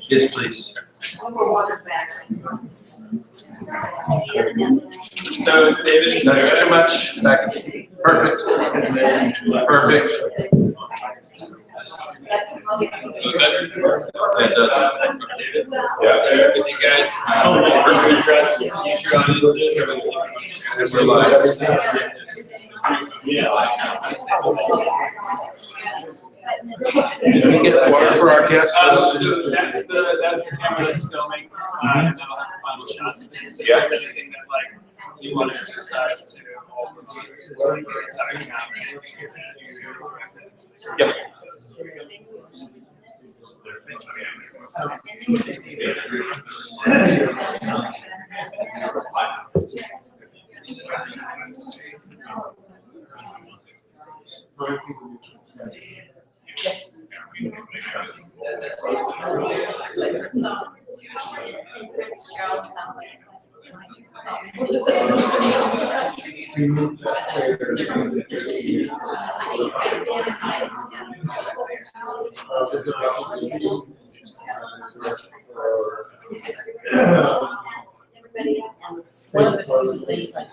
Yes, please. So, David, That's too much. Back. Perfect. Perfect. That does. yeah, with you guys, first we address future audiences or And we're live. Can we get water for our guests? So that's the camera that's filming, and that'll have the final shots. Yeah. Anything that like you want to exercise to all the Yep. One of the first things like,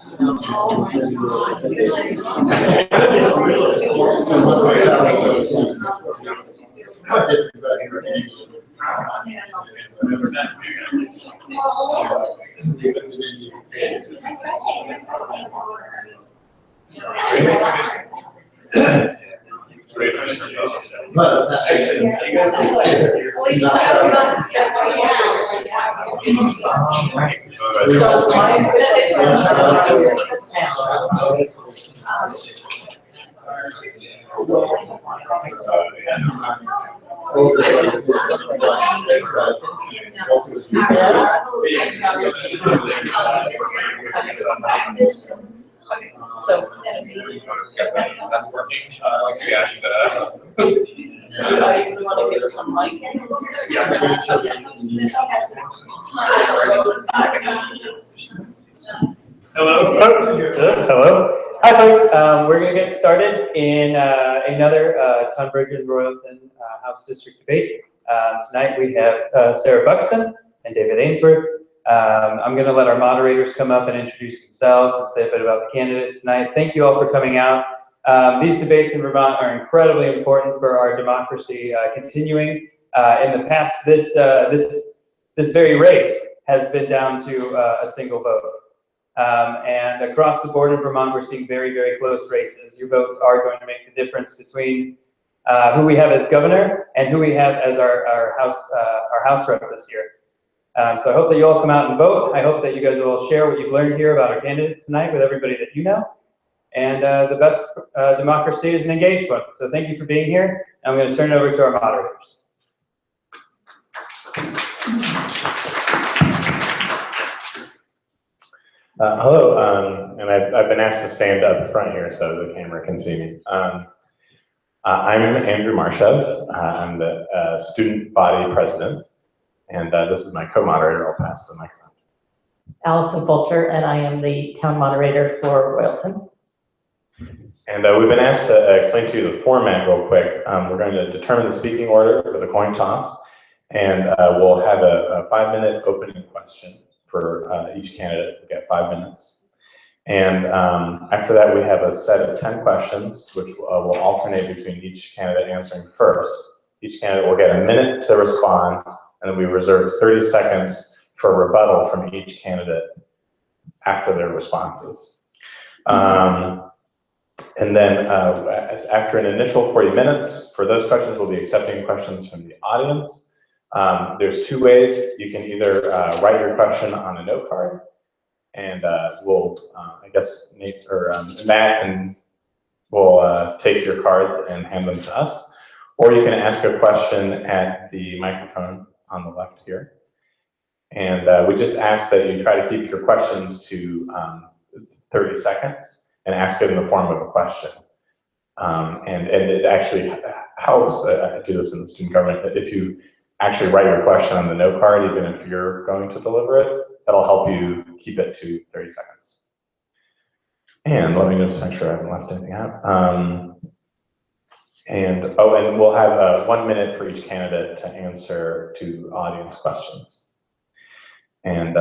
That's working. you want to give some light? Hello. Hello. Hi, folks. We're going to get started in another Tunbridge and Royalton House District debate. Tonight we have Sarah Buxton and David Ainsworth. I'm going to let our moderators come up and introduce themselves and say a bit about the candidates tonight. Thank you all for coming out. These debates in Vermont are incredibly important for our democracy continuing. In the past, this very race has been down to a single vote. And across the board in Vermont, we're seeing very, very close races. Your votes are going to make the difference between who we have as governor and who we have as our house rep this year. So I hope that you all come out and vote. I hope that you guys will share what you've learned here about our candidates tonight with everybody that you know. And the best democracy is an engaged one. So thank you for being here. I'm going to turn it over to our moderators. Hello, and I've been asked to stand up front here so the camera can see me. I'm Andrew Marshev. I'm the student body president, and this is my co-moderator. I'll pass the microphone. Allison Fulcher, and I am the town moderator for Royalton. And we've been asked to explain to you the format real quick. We're going to determine the speaking order with a coin toss, and we'll have a 5-minute opening question for each candidate. We'll get 5 minutes. And after that, we have a set of 10 questions, which will alternate between each candidate answering first. Each candidate will get a minute to respond, and then we reserve 30 seconds for rebuttal from each candidate after their responses. And then after an initial 40 minutes, for those questions, we'll be accepting questions from the audience. There's 2 ways. You can either write your question on a note card, and we'll, I guess, Nate or Matt and will take your cards and hand them to us. Or you can ask a question at the microphone on the left here. And we just ask that you try to keep your questions to 30 seconds and ask it in the form of a question. And it actually helps, I do this in the student government, that if you actually write your question on the note card, even if you're going to deliver it, that'll help you keep it to 30 seconds. And let me just make sure I haven't left anything out. And, oh, and we'll have 1 minute for each candidate to answer to audience questions. And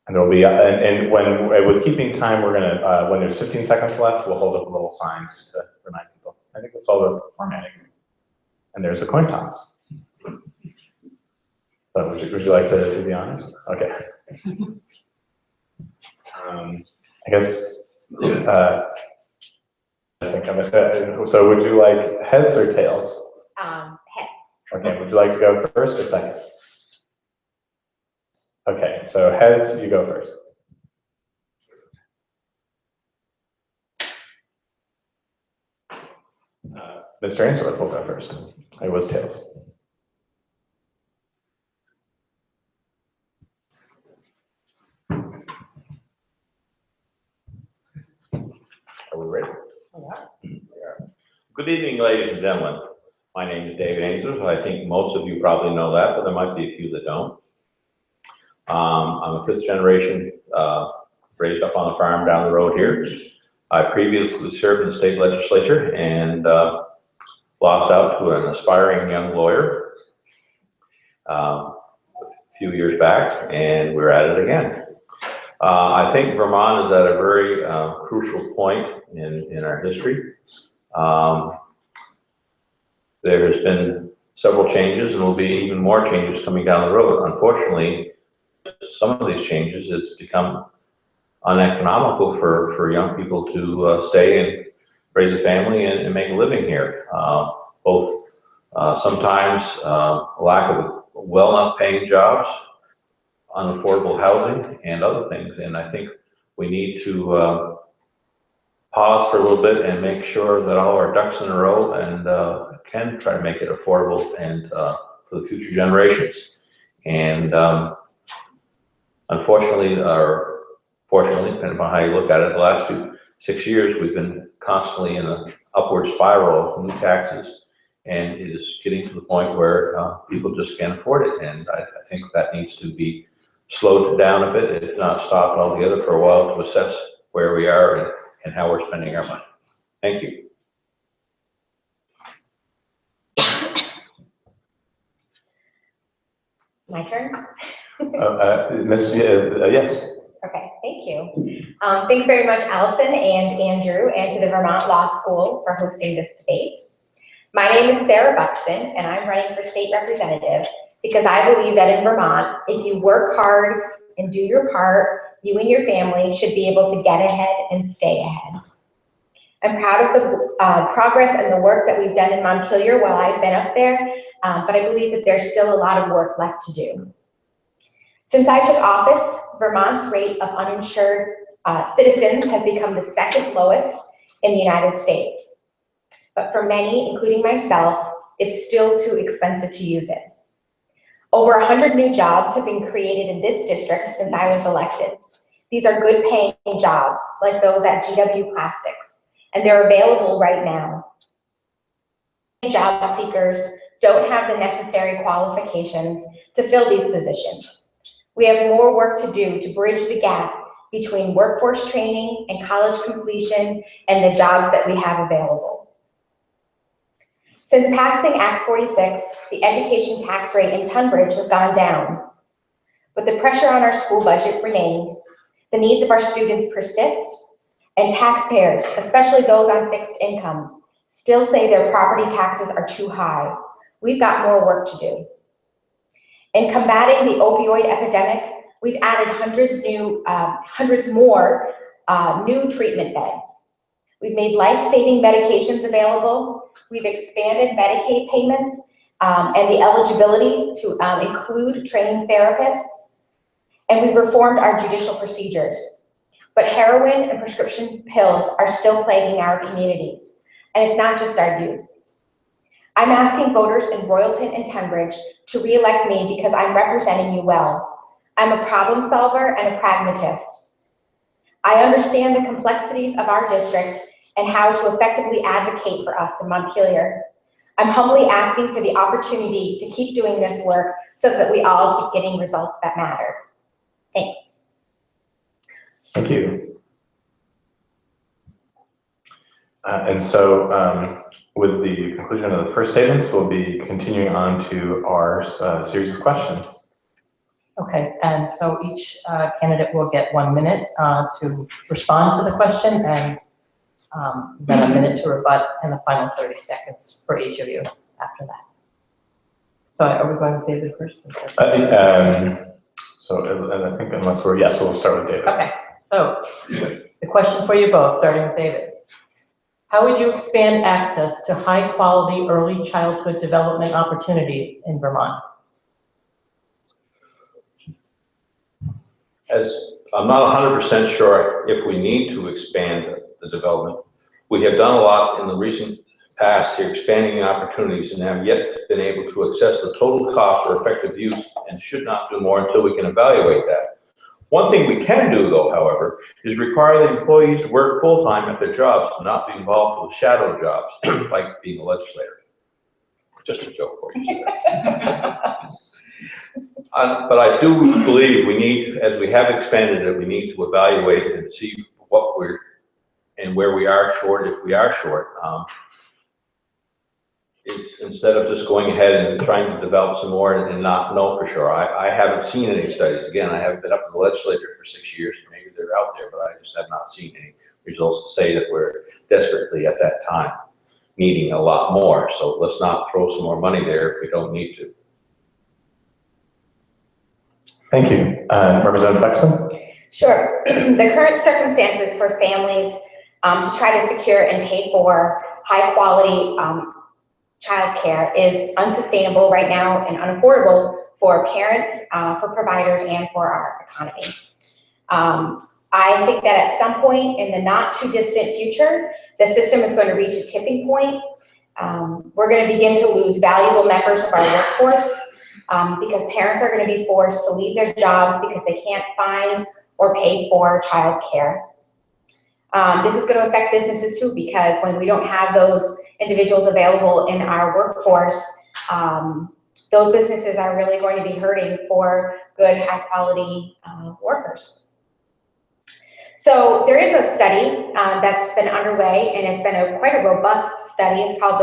there'll be, and when, with keeping time, we're gonna, when there's 15 seconds left, we'll hold up a little sign just to remind people. I think that's all the formatting. And there's a coin toss. So would you like to do the honors? Okay. I guess, so would you like heads or tails? Heads. Okay, would you like to go first or second? Okay, so heads, you go first. Mr. Ainsworth will go first. It was tails. Are we ready? Good evening, ladies and gentlemen. My name is David Ainsworth. I think most of you probably know that, but there might be a few that don't. I'm a fifth generation, raised up on a farm down the road here. I previously served in the state legislature and lost out to an aspiring young lawyer a few years back, and we're at it again. I think Vermont is at a very crucial point in our history. There has been several changes and will be even more changes coming down the road. Unfortunately, some of these changes, it's become uneconomical for young people to stay and raise a family and make a living here. Both sometimes lack of well enough paying jobs, unaffordable housing, and other things. And I think we need to pause for a little bit and make sure that all our ducks in a row and can try to make it affordable and for the future generations. And unfortunately, or fortunately, depending on how you look at it, the last 6 years, we've been constantly in an upward spiral of new taxes, and it is getting to the point where people just can't afford it. And I think that needs to be slowed down a bit, if not stopped altogether for a while, to assess where we are and how we're spending our money. Thank you. My turn? Yes. Okay, thank you. Thanks very much, Allison and Andrew, and to the Vermont Law School for hosting this debate. My name is Sarah Buxton, and I'm running for state representative because I believe that in Vermont, if you work hard and do your part, you and your family should be able to get ahead and stay ahead. I'm proud of the progress and the work that we've done in Montpelier while I've been up there, but I believe that there's still a lot of work left to do. Since I took office, Vermont's rate of uninsured citizens has become the second lowest in the United States. But for many, including myself, it's still too expensive to use it. Over 100 new jobs have been created in this district since I was elected. These are good paying jobs, like those at GW Plastics, and they're available right now. Job seekers don't have the necessary qualifications to fill these positions. We have more work to do to bridge the gap between workforce training and college completion and the jobs that we have available. Since passing Act 46, the education tax rate in Tunbridge has gone down. But the pressure on our school budget remains, the needs of our students persist, and taxpayers, especially those on fixed incomes, still say their property taxes are too high. We've got more work to do. In combating the opioid epidemic, we've added hundreds more new treatment beds. We've made life-saving medications available. We've expanded Medicaid payments and the eligibility to include trained therapists. And we've reformed our judicial procedures. But heroin and prescription pills are still plaguing our communities. And it's not just our youth. I'm asking voters in Royalton and Tunbridge to re-elect me because I'm representing you well. I'm a problem solver and a pragmatist. I understand the complexities of our district and how to effectively advocate for us in Montpelier. I'm humbly asking for the opportunity to keep doing this work so that we all keep getting results that matter. Thanks. Thank you. And so with the conclusion of the first statements, we'll be continuing on to our series of questions. Okay, and so each candidate will get 1 minute to respond to the question, and then a minute to rebut, and the final 30 seconds for each of you after that. So are we going with David first? So and I think unless we're, yes, so we'll start with David. Okay, so the question for you both, starting with David. How would you expand access to high-quality early childhood development opportunities in Vermont? As I'm not 100% sure if we need to expand the development. We have done a lot in the recent past here, expanding the opportunities, and have yet been able to assess the total cost or effective use, and should not do more until we can evaluate that. One thing we can do, though, however, is require the employees to work full-time at their jobs and not be involved with shadow jobs, like being a legislator. Just a joke for you. But I do believe we need, as we have expanded it, we need to evaluate and see what we're, and where we are short, if we are short. It's instead of just going ahead and trying to develop some more and not know for sure. I haven't seen any studies. Again, I haven't been up in the legislature for 6 years. Maybe they're out there, but I just have not seen any results to say that we're desperately at that time needing a lot more. So let's not throw some more money there if we don't need to. Thank you. Representative Buxton? Sure. The current circumstances for families to try to secure and pay for high-quality childcare is unsustainable right now and unaffordable for parents, for providers, and for our economy. I think that at some point in the not too distant future, the system is going to reach a tipping point. We're going to begin to lose valuable members of our workforce because parents are going to be forced to leave their jobs because they can't find or pay for childcare. This is going to affect businesses too, because when we don't have those individuals available in our workforce, those businesses are really going to be hurting for good, high-quality workers. So there is a study that's been underway, and it's been quite a robust study. It's called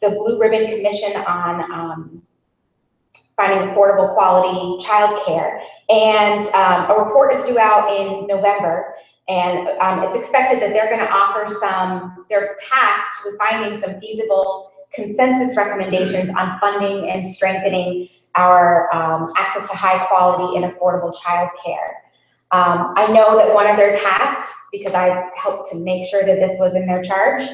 the Blue Ribbon Commission on Finding Affordable Quality Childcare, and a report is due out in November. And it's expected that they're going to offer they're tasked with finding some feasible consensus recommendations on funding and strengthening our access to high quality and affordable childcare. I know that one of their tasks, because I helped to make sure that this was in their charge,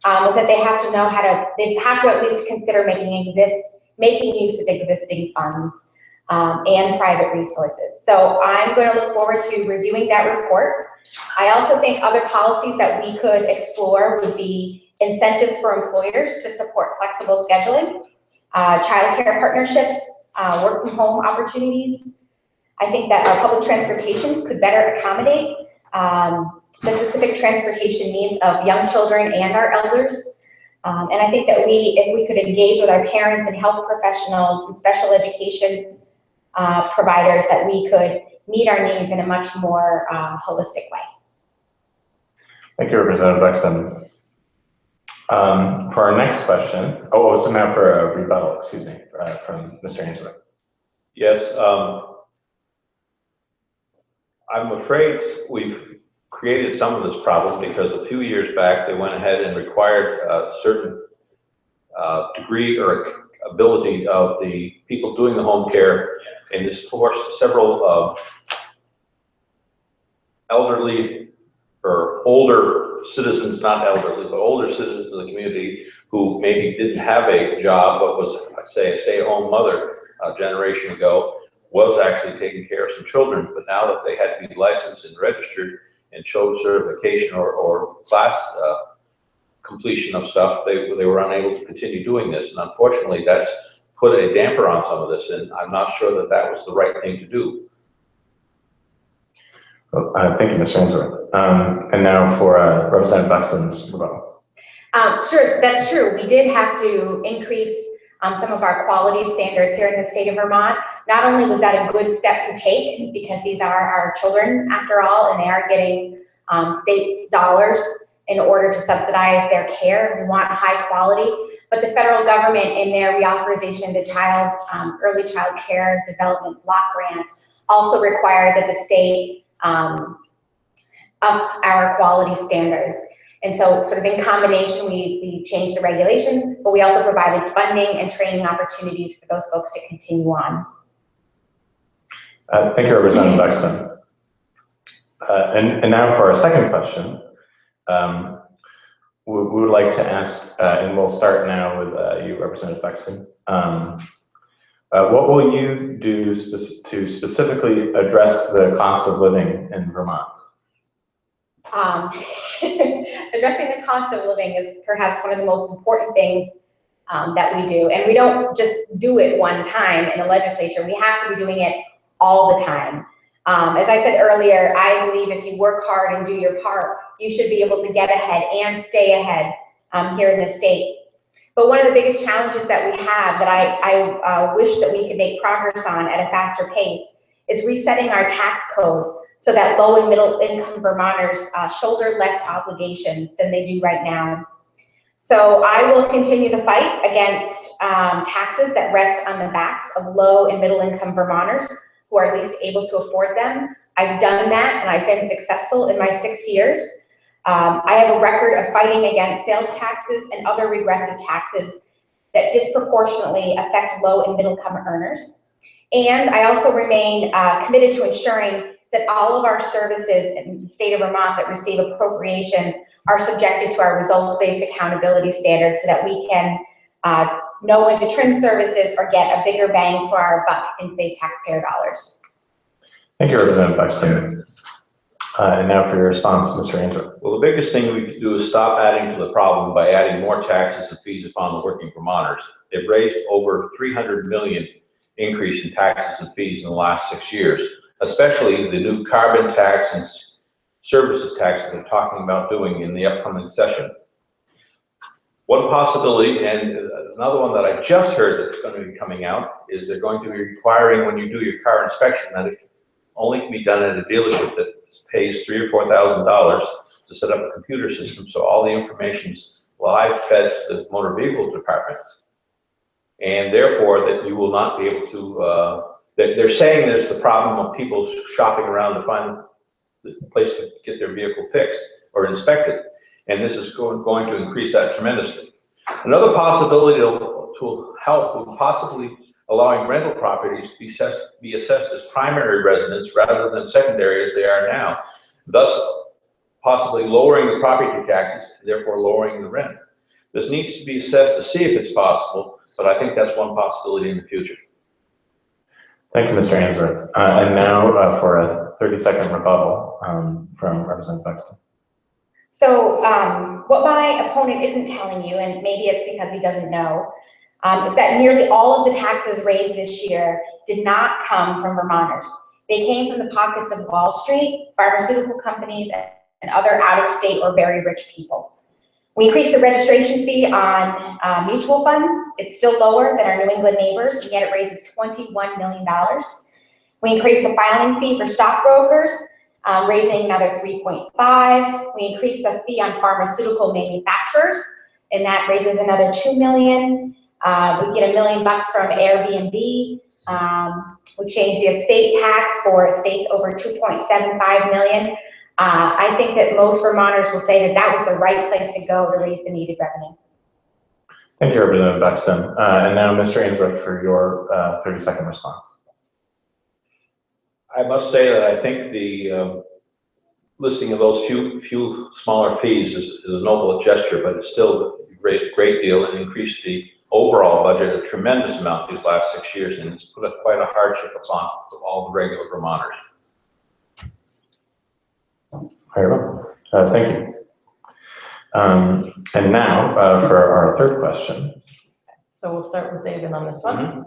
was that they have to know they have to at least consider making use of existing funds and private resources. So I'm going to look forward to reviewing that report. I also think other policies that we could explore would be incentives for employers to support flexible scheduling, childcare partnerships, work from home opportunities. I think that our public transportation could better accommodate the specific transportation needs of young children and our elders. And I think that if we could engage with our parents and health professionals and special education providers, that we could meet our needs in a much more holistic way. Thank you, Representative Buxton. For our next question, so now for a rebuttal, excuse me, from Mr. Ainsworth. Yes, I'm afraid we've created some of this problem because a few years back they went ahead and required a certain degree or ability of the people doing the home care, and this forced several elderly or older citizens, not elderly, but older citizens of the community who maybe didn't have a job but was, say, a stay-at-home mother a generation ago, was actually taking care of some children. But now that they had to be licensed and registered and showed certification or class completion of stuff, they were unable to continue doing this. And unfortunately, that's put a damper on some of this, and I'm not sure that that was the right thing to do. Well, thank you, Mr. Ainsworth. And now for Representative Buxton's rebuttal. Sure, that's true. We did have to increase some of our quality standards here in the state of Vermont. Not only was that a good step to take, because these are our children after all, and they are getting state dollars, in order to subsidize their care. We want high quality, but the federal government in their reauthorization of the early child care development block grant also required that the state up our quality standards. And so sort of in combination, we changed the regulations, but we also provided funding and training opportunities for those folks to continue on. Thank you, Representative Bexton. And now for our second question, we would like to ask, and we'll start now with you, Representative Bexton. What will you do to specifically address the cost of living in Vermont? Addressing the cost of living is perhaps one of the most important things that we do. And we don't just do it one time in the legislature. We have to be doing it all the time. As I said earlier, I believe if you work hard and do your part, you should be able to get ahead and stay ahead here in the state. But one of the biggest challenges that we have that I wish that we could make progress on at a faster pace is resetting our tax code so that low and middle income Vermonters shoulder less obligations than they do right now. So I will continue the fight against taxes that rest on the backs of low and middle income Vermonters who are at least able to afford them. I've done that and I've been successful in my 6 years. I have a record of fighting against sales taxes and other regressive taxes that disproportionately affect low and middle income earners. And I also remain committed to ensuring that all of our services in the state of Vermont that receive appropriations are subjected to our results-based accountability standards so that we can know when to trim services or get a bigger bang for our buck and save taxpayer dollars. Thank you, Representative Bexton. And now for your response, Mr. Andrew. Well, the biggest thing we can do is stop adding to the problem by adding more taxes and fees upon the working Vermonters. They've raised over $300 million increase in taxes and fees in the last 6 years, especially the new carbon tax and services tax that they're talking about doing in the upcoming session. One possibility, and another one that I just heard that's going to be coming out, is they're going to be requiring when you do your car inspection that it only can be done at a dealership that pays $3,000 or $4,000 to set up a computer system, so all the information is live fed to the motor vehicle department, and therefore that you will not be able to. They're saying there's the problem of people shopping around to find the place to get their vehicle fixed or inspected, and this is going to increase that tremendously. Another possibility to help would possibly allowing rental properties to be assessed as primary residence rather than secondary as they are now, thus possibly lowering the property taxes, and therefore lowering the rent. This needs to be assessed to see if it's possible, but I think that's one possibility in the future. Thank you, Mr. Answorth. And now for a 30-second rebuttal from Representative Bexton. So what my opponent isn't telling you, and maybe it's because he doesn't know, is that nearly all of the taxes raised this year did not come from Vermonters. They came from the pockets of Wall Street, pharmaceutical companies, and other out-of-state or very rich people. We increased the registration fee on mutual funds. It's still lower than our New England neighbors, and yet it raises $21 million. We increased the filing fee for stockbrokers, raising another 3.5. We increased the fee on pharmaceutical manufacturers, and that raises another $2 million. We get $1 million from Airbnb. We changed the estate tax for estates over $2.75 million. I think that most Vermonters will say that that was the right place to go to raise the needed revenue. Thank you, Representative Bexton. And now Mr. Ainsworth for your 30-second response. I must say that I think the listing of those few smaller fees is a noble gesture, but it's still raised a great deal and increased the overall budget a tremendous amount these last 6 years, and it's put quite a hardship upon all the regular Vermonters. Very well. Thank you. And now for our third question. So we'll start with David on this one.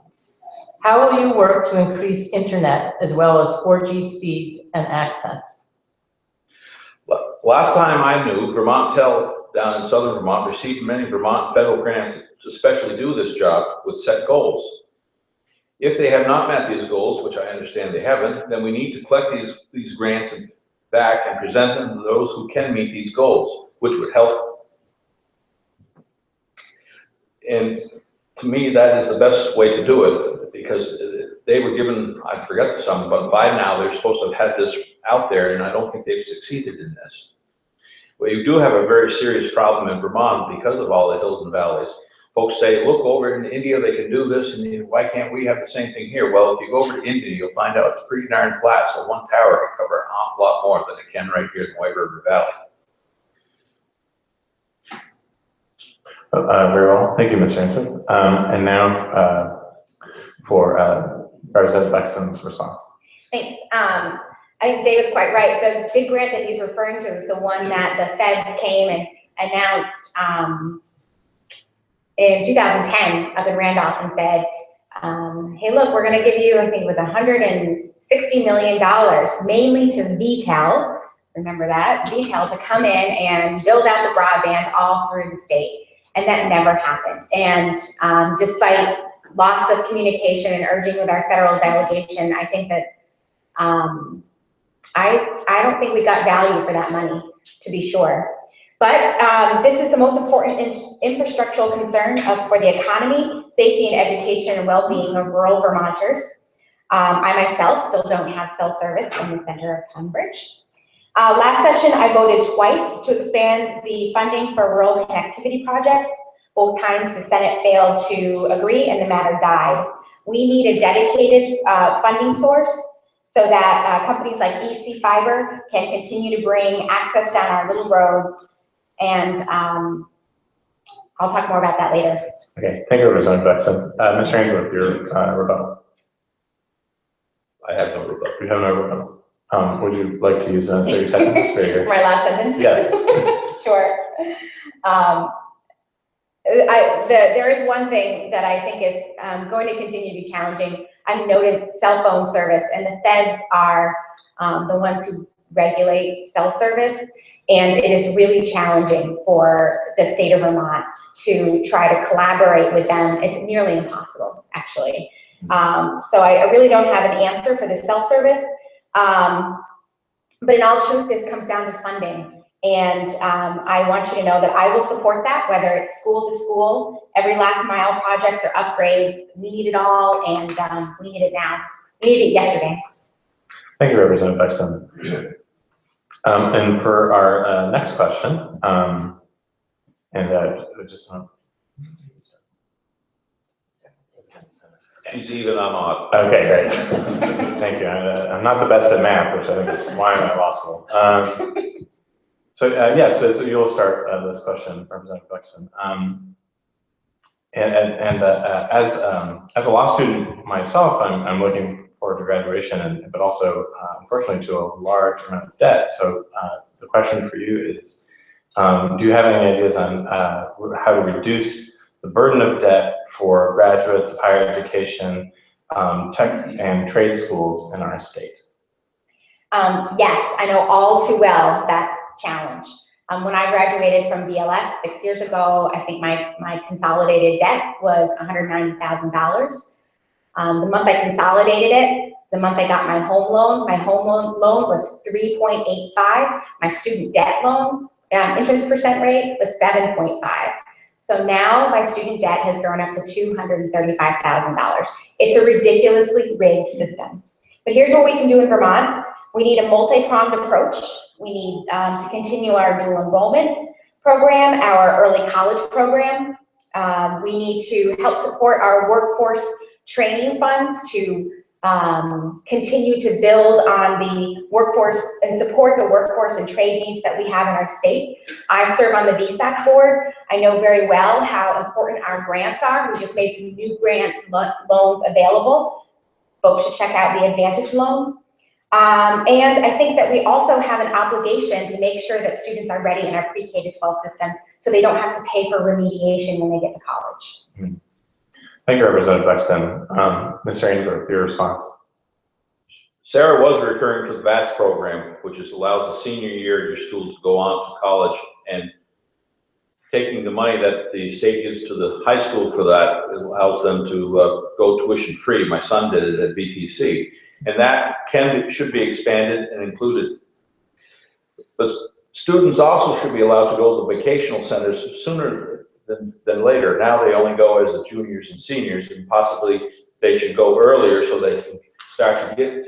How will you work to increase internet as well as 4G speeds and access? Last time I knew, Vermontel down in southern Vermont received many Vermont federal grants to especially do this job with set goals. If they have not met these goals, which I understand they haven't, then we need to collect these grants back and present them to those who can meet these goals. which would help. And to me, that is the best way to do it, because they were given, I forget the sum, but by now they're supposed to have had this out there, and I don't think they've succeeded in this. Well, you do have a very serious problem in Vermont because of all the hills and valleys. Folks say, look, over in India, they can do this, and why can't we have the same thing here? Well, if you go over to India, you'll find out it's pretty darn flat, so one tower can cover an awful lot more than it can right here in the White River Valley. Very well, thank you, Mr. Ansel. And now for Representative Buxton's response. Thanks. I think David's quite right. The big grant that he's referring to is the one that the feds came and announced in 2010 up in Randolph and said, hey, look, we're going to give you, I think it was $160 million, mainly to VTEL, remember that, VTEL, to come in and build out the broadband all through the state. And that never happened. And despite lots of communication and urging with our federal delegation, I think that I don't think we got value for that money, to be sure. But this is the most important infrastructural concern for the economy, safety and education and well-being of rural Vermonters. I myself still don't have cell service in the center of Tunbridge. Last session, I voted twice to expand the funding for rural connectivity projects. Both times the Senate failed to agree and the matter died. We need a dedicated funding source so that companies like EC Fiber can continue to bring access down our little roads. And I'll talk more about that later. Okay, thank you, Representative Buxton. Mr. Ainsworth, your rebuttal. I have no rebuttal. You have no rebuttal. Would you like to use 30 seconds for your... My last sentence? Yes. Sure. There is one thing that I think is going to continue to be challenging. I've noted cell phone service, and the feds are the ones who regulate cell service, and it is really challenging for the state of Vermont to try to collaborate with them. It's nearly impossible, actually. So I really don't have an answer for the cell service. But in all truth, this comes down to funding. And I want you to know that I will support that, whether it's school to school, every last mile projects or upgrades. We need it all, and we need it now. We need it yesterday. Thank you, Representative Buxton. And for our next question, She's even, I'm odd. Okay, great. Thank you. I'm not the best at math, which I think is why I'm at law school. So you'll start this question, Representative Buxton. As a law student myself, I'm looking forward to graduation, but also, unfortunately, to a large amount of debt. So the question for you is, do you have any ideas on how to reduce the burden of debt for graduates of higher education, tech and trade schools in our state? Yes, I know all too well that challenge. When I graduated from BLS 6 years ago, I think my consolidated debt was $190,000. The month I consolidated it, the month I got my home loan. My home loan was 3.85. My student debt loan interest percent rate was 7.5. So now my student debt has grown up to $235,000. It's a ridiculously rigged system. But here's what we can do in Vermont. We need a multi-pronged approach. We need to continue our dual enrollment program, our early college program. We need to help support our workforce training funds to continue to build on the workforce and support the workforce and trade needs that we have in our state. I serve on the VSAC board. I know very well how important our grants are. We just made some new grants, loans available. Folks should check out the Advantage loan. And I think that we also have an obligation to make sure that students are ready in our pre-K to 12 system so they don't have to pay for remediation when they get to college. Mm-hmm. Thank you, Representative Buxton. Mr. Ainsworth, your response. Sarah was referring to the VAST program, which allows the senior year of your students to go on to college, and taking the money that the state gives to the high school for that, it allows them to go tuition free. My son did it at BTC, and that should be expanded and included. But students also should be allowed to go to the vocational centers sooner than later. Now they only go as the juniors and seniors, and possibly they should go earlier so they can start to get.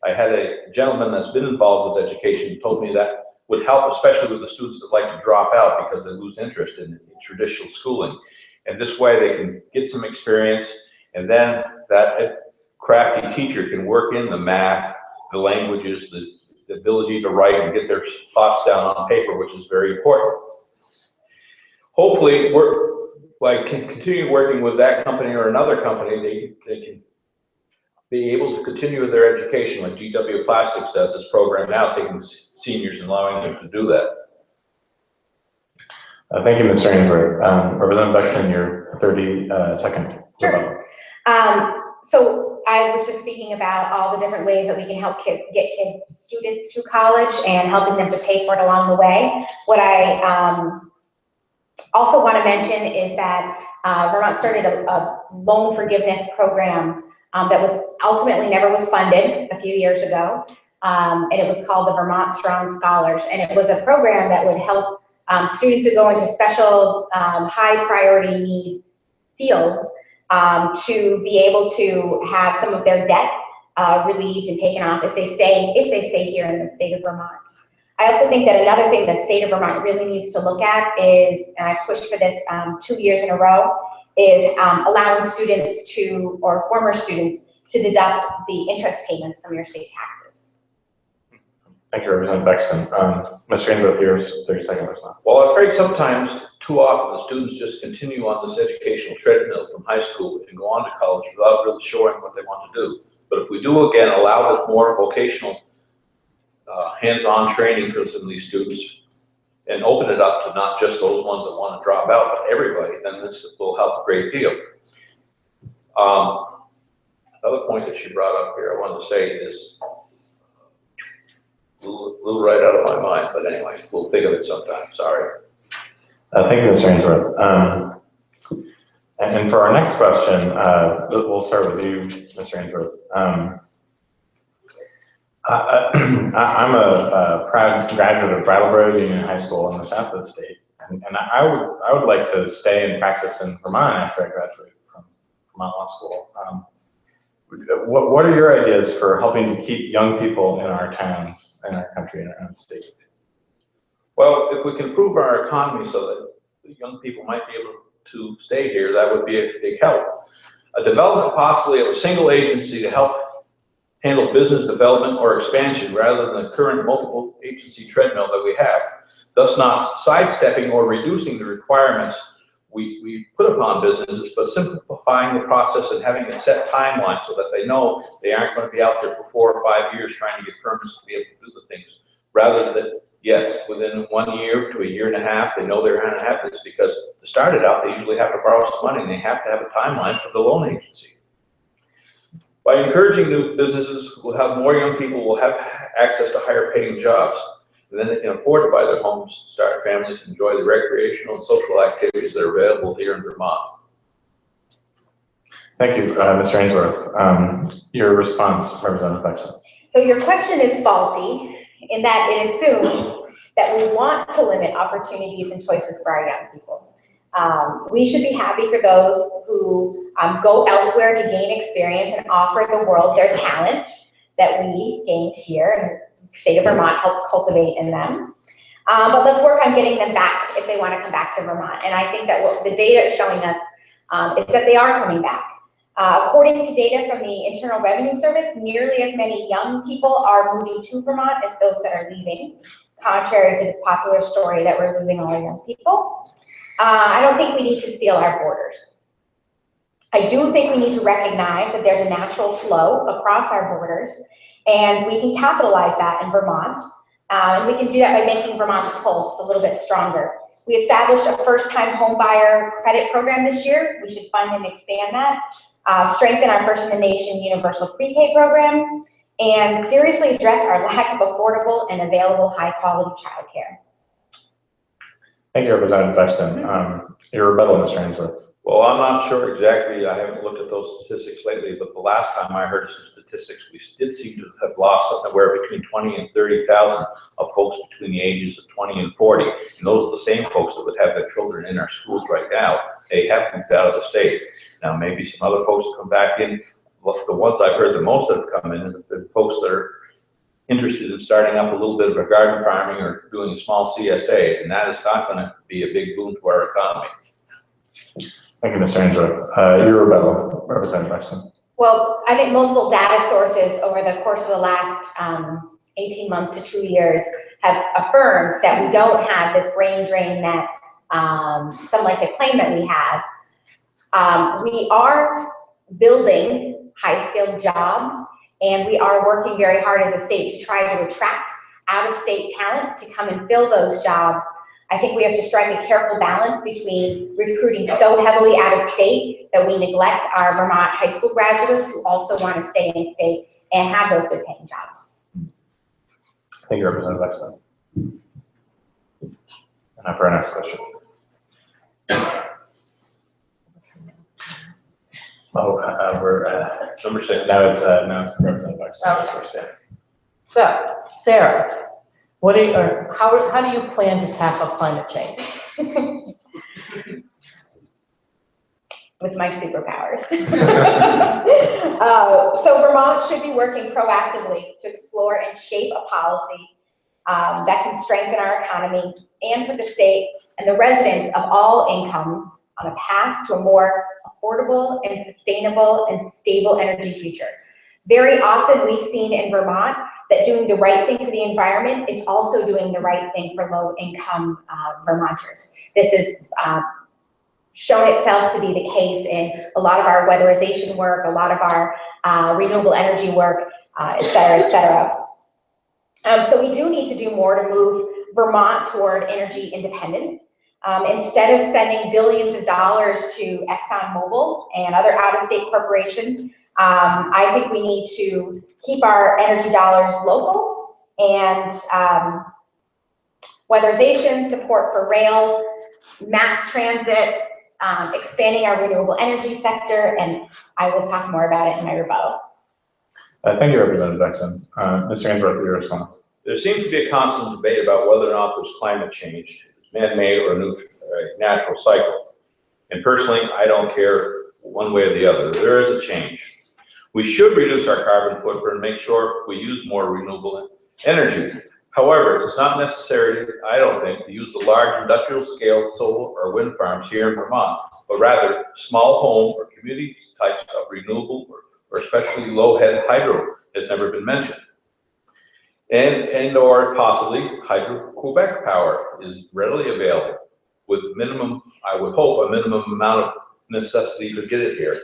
I had a gentleman that's been involved with education who told me that would help, especially with the students that like to drop out because they lose interest in traditional schooling. And this way they can get some experience, and then that crafty teacher can work in the math, the languages, the ability to write and get their thoughts down on paper, which is very important. Hopefully, by continue working with that company or another company, they can be able to continue their education like GW Plastics does this program now, taking seniors and allowing them to do that. Thank you, Mr. Ainsworth. Representative Bexton, your 30-second. Sure. So I was just speaking about all the different ways that we can help get students to college and helping them to pay for it along the way. What I also want to mention is that Vermont started a loan forgiveness program that was ultimately never was funded a few years ago, and it was called the Vermont Strong Scholars, and it was a program that would help students who go into special high priority need fields to be able to have some of their debt relieved and taken off if they stay here in the state of Vermont. I also think that another thing the state of Vermont really needs to look at is, and I pushed for this 2 years in a row, is allowing students to, or former students, to deduct the interest payments from your state taxes. Thank you, Representative Bexton. Mr. Ainsworth, yours, 30-second response. Well, I'm afraid sometimes, too often, the students just continue on this educational treadmill from high school and go on to college without really showing what they want to do. But if we do, again, allow more vocational hands-on training for some of these students and open it up to not just those ones that want to drop out, but everybody, then this will help a great deal. Another point that she brought up here I wanted to say is a little right out of my mind, but anyway, we'll think of it sometime, sorry. Thank you, Mr. Ainsworth. And for our next question, we'll start with you, Mr. Ainsworth. I'm a proud graduate of Brattleboro Union High School in the south of the state, and I would like to stay and practice in Vermont after I graduate from Vermont Law School. What are your ideas for helping to keep young people in our towns, in our country, in our own state? Well, if we can improve our economy so that the young people might be able to stay here, that would be a big help. A development possibly of a single agency to help handle business development or expansion rather than the current multiple agency treadmill that we have, thus not sidestepping or reducing the requirements we put upon businesses, but simplifying the process and having a set timeline so that they know they aren't going to be out there for 4 or 5 years trying to get permits to be able to do the things, rather than, yes, within 1 year to a year and a half, they know they're going to have this, because to start it out, they usually have to borrow some money and they have to have a timeline for the loan agency. By encouraging new businesses, we'll have more young people will have access to higher paying jobs, and then they can afford to buy their homes, start families, and enjoy the recreational and social activities that are available here in Vermont. Thank you, Mr. Ainsworth. Your response, Representative Bexton. So your question is faulty in that it assumes that we want to limit opportunities and choices for our young people. We should be happy for those who go elsewhere to gain experience and offer the world their talents that we gained here, and the state of Vermont helps cultivate in them. But let's work on getting them back if they want to come back to Vermont. And I think that what the data is showing us is that they are coming back. According to data from the Internal Revenue Service, nearly as many young people are moving to Vermont as those that are leaving, contrary to this popular story that we're losing all our young people. I don't think we need to seal our borders. I do think we need to recognize that there's a natural flow across our borders, and we can capitalize that in Vermont. And we can do that by making Vermont's pulse a little bit stronger. We established a first-time home buyer credit program this year. We should fund and expand that. Strengthen our First in the Nation Universal Pre-K program, and seriously address our lack of affordable and available high-quality childcare. Thank you, Representative Bexton. Your rebuttal, Mr. Ainsworth. Well, I'm not sure exactly, I haven't looked at those statistics lately, but the last time I heard some statistics, we did seem to have lost somewhere between 20 and 30,000 of folks between the ages of 20 and 40. And those are the same folks that would have their children in our schools right now. They have moved out of the state. Now, maybe some other folks will come back in. Well, the ones I've heard the most have come in have been folks that are interested in starting up a little bit of a garden farming or doing a small CSA, and that is not going to be a big boon to our economy. Thank you, Mr. Ainsworth. Your rebuttal, Representative Buxton. Well, I think multiple data sources over the course of the last 18 months to 2 years have affirmed that we don't have this brain drain that some like to claim that we have. We are building high-skilled jobs, and we are working very hard as a state to try to attract out-of-state talent to come and fill those jobs. I think we have to strike a careful balance between recruiting so heavily out of state that we neglect our Vermont high school graduates who also want to stay in state and have those good paying jobs. Thank you, Representative Buxton. And now for our next question. Oh, we're at number 6. Now it's Representative Buxton. Okay. So, Sarah, what do you, or how do you plan to tackle climate change? With my superpowers. So Vermont should be working proactively to explore and shape a policy that can strengthen our economy and put the state and the residents of all incomes on a path to a more affordable and sustainable and stable energy future. Very often we've seen in Vermont that doing the right thing for the environment is also doing the right thing for low-income Vermonters. This has shown itself to be the case in a lot of our weatherization work, a lot of our renewable energy work, et cetera, et cetera. So we do need to do more to move Vermont toward energy independence. Instead of sending billions of dollars to ExxonMobil and other out-of-state corporations, I think we need to keep our energy dollars local, and weatherization, support for rail, mass transit, expanding our renewable energy sector, and I will talk more about it in my rebuttal. Thank you, Representative Buxton. Mr. Ainsworth, your response. There seems to be a constant debate about whether or not there's climate change, if it's man-made or a natural cycle. And personally, I don't care one way or the other. There is a change. We should reduce our carbon footprint and make sure we use more renewable energy. However, it's not necessary, I don't think, to use the large industrial scale solar or wind farms here in Vermont, but rather small home or community types of renewable or especially low-head hydro has never been mentioned. And or possibly Hydro-Quebec power is readily available with minimum, I would hope, a minimum amount of necessity to get it here.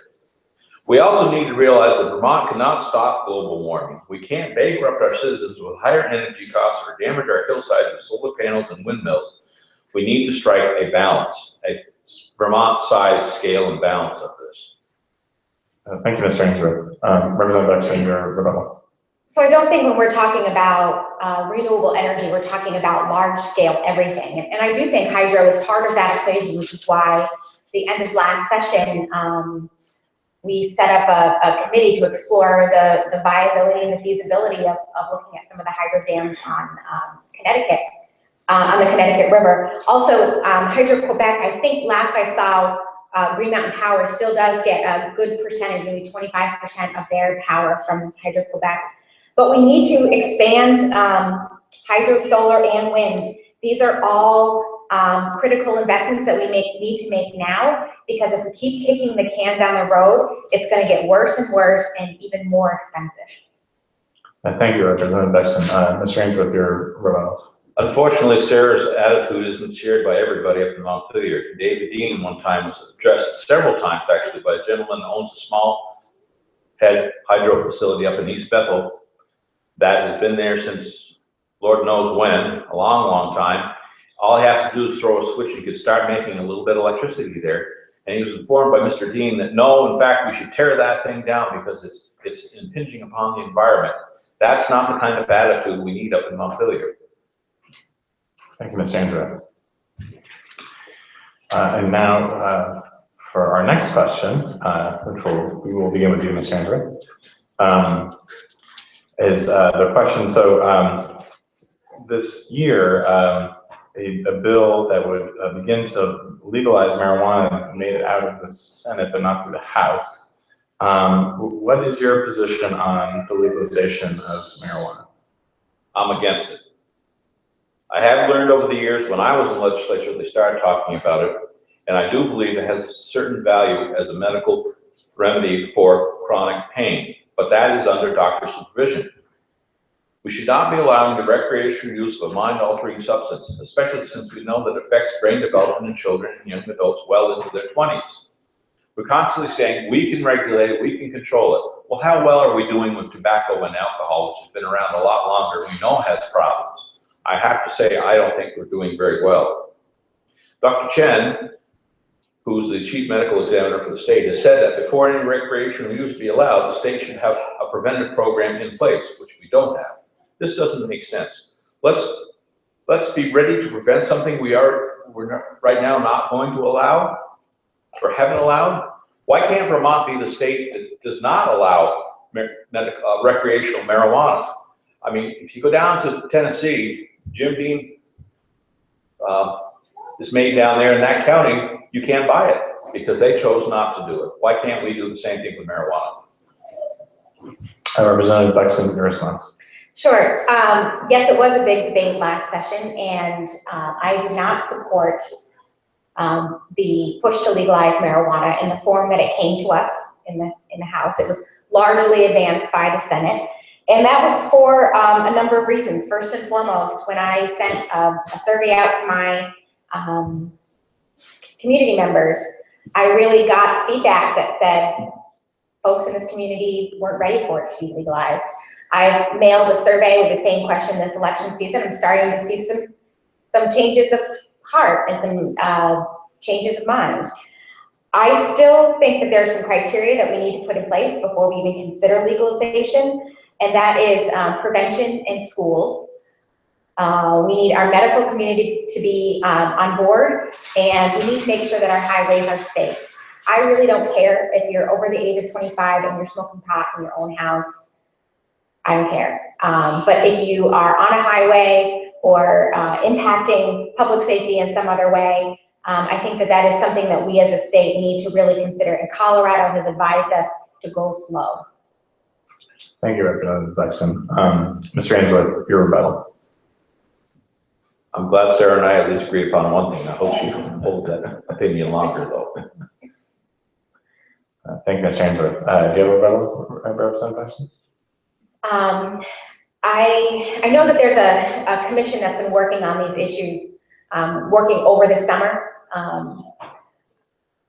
We also need to realize that Vermont cannot stop global warming. We can't bankrupt our citizens with higher energy costs or damage our hillsides with solar panels and windmills. We need to strike a balance, a Vermont size, scale, and balance of this. Thank you, Mr. Ainsworth. Representative Buxton, your rebuttal. So I don't think when we're talking about renewable energy, we're talking about large scale everything. And I do think hydro is part of that equation, which is why the end of last session, we set up a committee to explore the viability and the feasibility of looking at some of the hydro dams on Connecticut, on the Connecticut River. Also, Hydro-Quebec, I think last I saw, Green Mountain Power still does get a good percentage, maybe 25% of their power from Hydro-Quebec. But we need to expand hydro, solar, and wind. These are all critical investments that we need to make now, because if we keep kicking the can down the road, it's going to get worse and worse and even more expensive. Thank you, Representative Buxton. Mr. Ainsworth, your rebuttal. Unfortunately, Sarah's attitude isn't shared by everybody up in Montpelier. David Dean one time was addressed several times actually by a gentleman that owns a small head hydro facility up in East Bethel that has been there since Lord knows when, a long, long time. All he has to do is throw a switch and he could start making a little bit of electricity there. And he was informed by Mr. Dean that no, in fact, we should tear that thing down because it's impinging upon the environment. That's not the kind of attitude we need up in Montpelier. Thank you, Mr. Ainsworth. And now, for our next question, which we will begin with you, Ms. Ainsworth, is the question. So this year, a bill that would begin to legalize marijuana made it out of the Senate, but not through the House. What is your position on the legalization of marijuana? I'm against it. I have learned over the years, when I was in legislature, they started talking about it, and I do believe it has a certain value as a medical remedy for chronic pain, but that is under doctor supervision. We should not be allowing the recreational use of a mind-altering substance, especially since we know that it affects brain development in children and young adults well into their 20s. We're constantly saying, we can regulate it, we can control it. Well, how well are we doing with tobacco and alcohol, which has been around a lot longer, we know has problems? I have to say, I don't think we're doing very well. Dr. Chen, who's the chief medical examiner for the state, has said that before any recreational use be allowed, the state should have a preventive program in place, which we don't have. This doesn't make sense. Let's be ready to prevent something we're right now not going to allow or haven't allowed. Why can't Vermont be the state that does not allow recreational marijuana? I mean, if you go down to Tennessee, Jim Beam is made down there in that county, you can't buy it because they chose not to do it. Why can't we do the same thing with marijuana? Representative Buxton, your response. Sure. Yes, it was a big debate last session, and I did not support the push to legalize marijuana in the form that it came to us in the House. It was largely advanced by the Senate, and that was for a number of reasons. First and foremost, when I sent a survey out to my community members, I really got feedback that said folks in this community weren't ready for it to be legalized. I mailed a survey with the same question this election season. I'm starting to see some changes of heart and some changes of mind. I still think that there's some criteria that we need to put in place before we even consider legalization, and that is prevention in schools. We need our medical community to be on board, and we need to make sure that our highways are safe. I really don't care if you're over the age of 25 and you're smoking pot in your own house. I don't care. But if you are on a highway or impacting public safety in some other way, I think that is something that we as a state need to really consider. And Colorado has advised us to go slow. Thank you, Representative Buxton. Mr. Ainsworth, your rebuttal. I'm glad Sarah and I at least agree upon one thing. I hope she holds that opinion longer, though. Thank you, Mr. Ainsworth. Do you have a rebuttal, Representative Buxton? I know that there's a commission that's been working on these issues, working over the summer.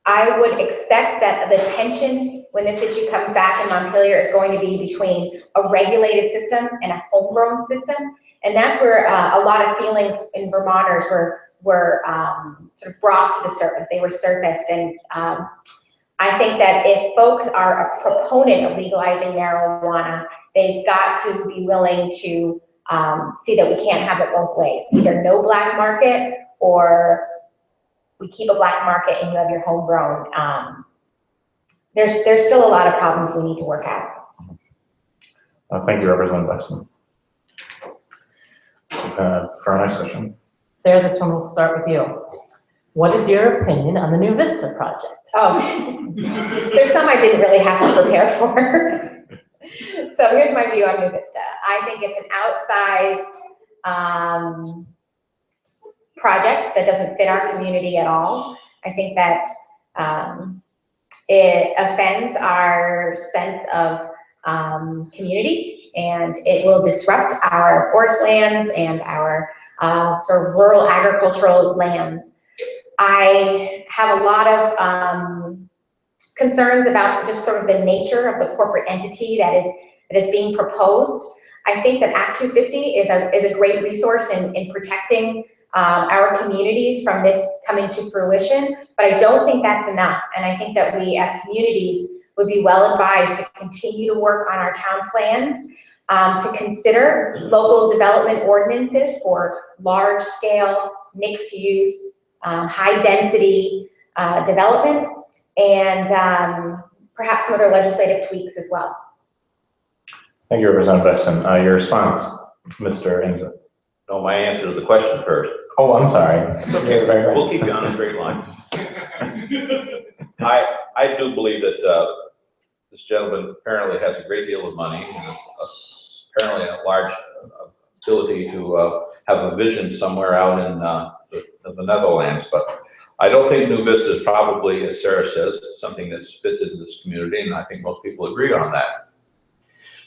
I would expect that the tension when this issue comes back in Montpelier is going to be between a regulated system and a homegrown system. And that's where a lot of feelings in Vermonters were sort of brought to the surface. They were surfaced. And I think that if folks are a proponent of legalizing marijuana, they've got to be willing to see that we can't have it both ways. Either no black market or we keep a black market and you have your homegrown. There's still a lot of problems we need to work out. Thank you, Representative Buxton. For our next question. Sarah, this one will start with you. What is your opinion on the New Vista project? Oh, there's some I didn't really have to prepare for. So here's my view on New Vista. I think it's an outsized project that doesn't fit our community at all. I think that it offends our sense of community, and it will disrupt our forest lands and our sort of rural agricultural lands. I have a lot of concerns about just sort of the nature of the corporate entity that is being proposed. I think that Act 250 is a great resource in protecting our communities from this coming to fruition, but I don't think that's enough. And I think that we as communities would be well advised to continue to work on our town plans, to consider local development ordinances for large scale, mixed use, high density development, and perhaps some other legislative tweaks as well. Thank you, Representative Exton. Your response, Mr. Enzo. No, my answer to the question first. Oh, I'm sorry. Okay, we'll keep you on a straight line. I do believe that this gentleman apparently has a great deal of money, and apparently a large ability to have a vision somewhere out in the Netherlands. But I don't think New Vista is probably, as Sarah says, something that fits into this community, and I think most people agree on that.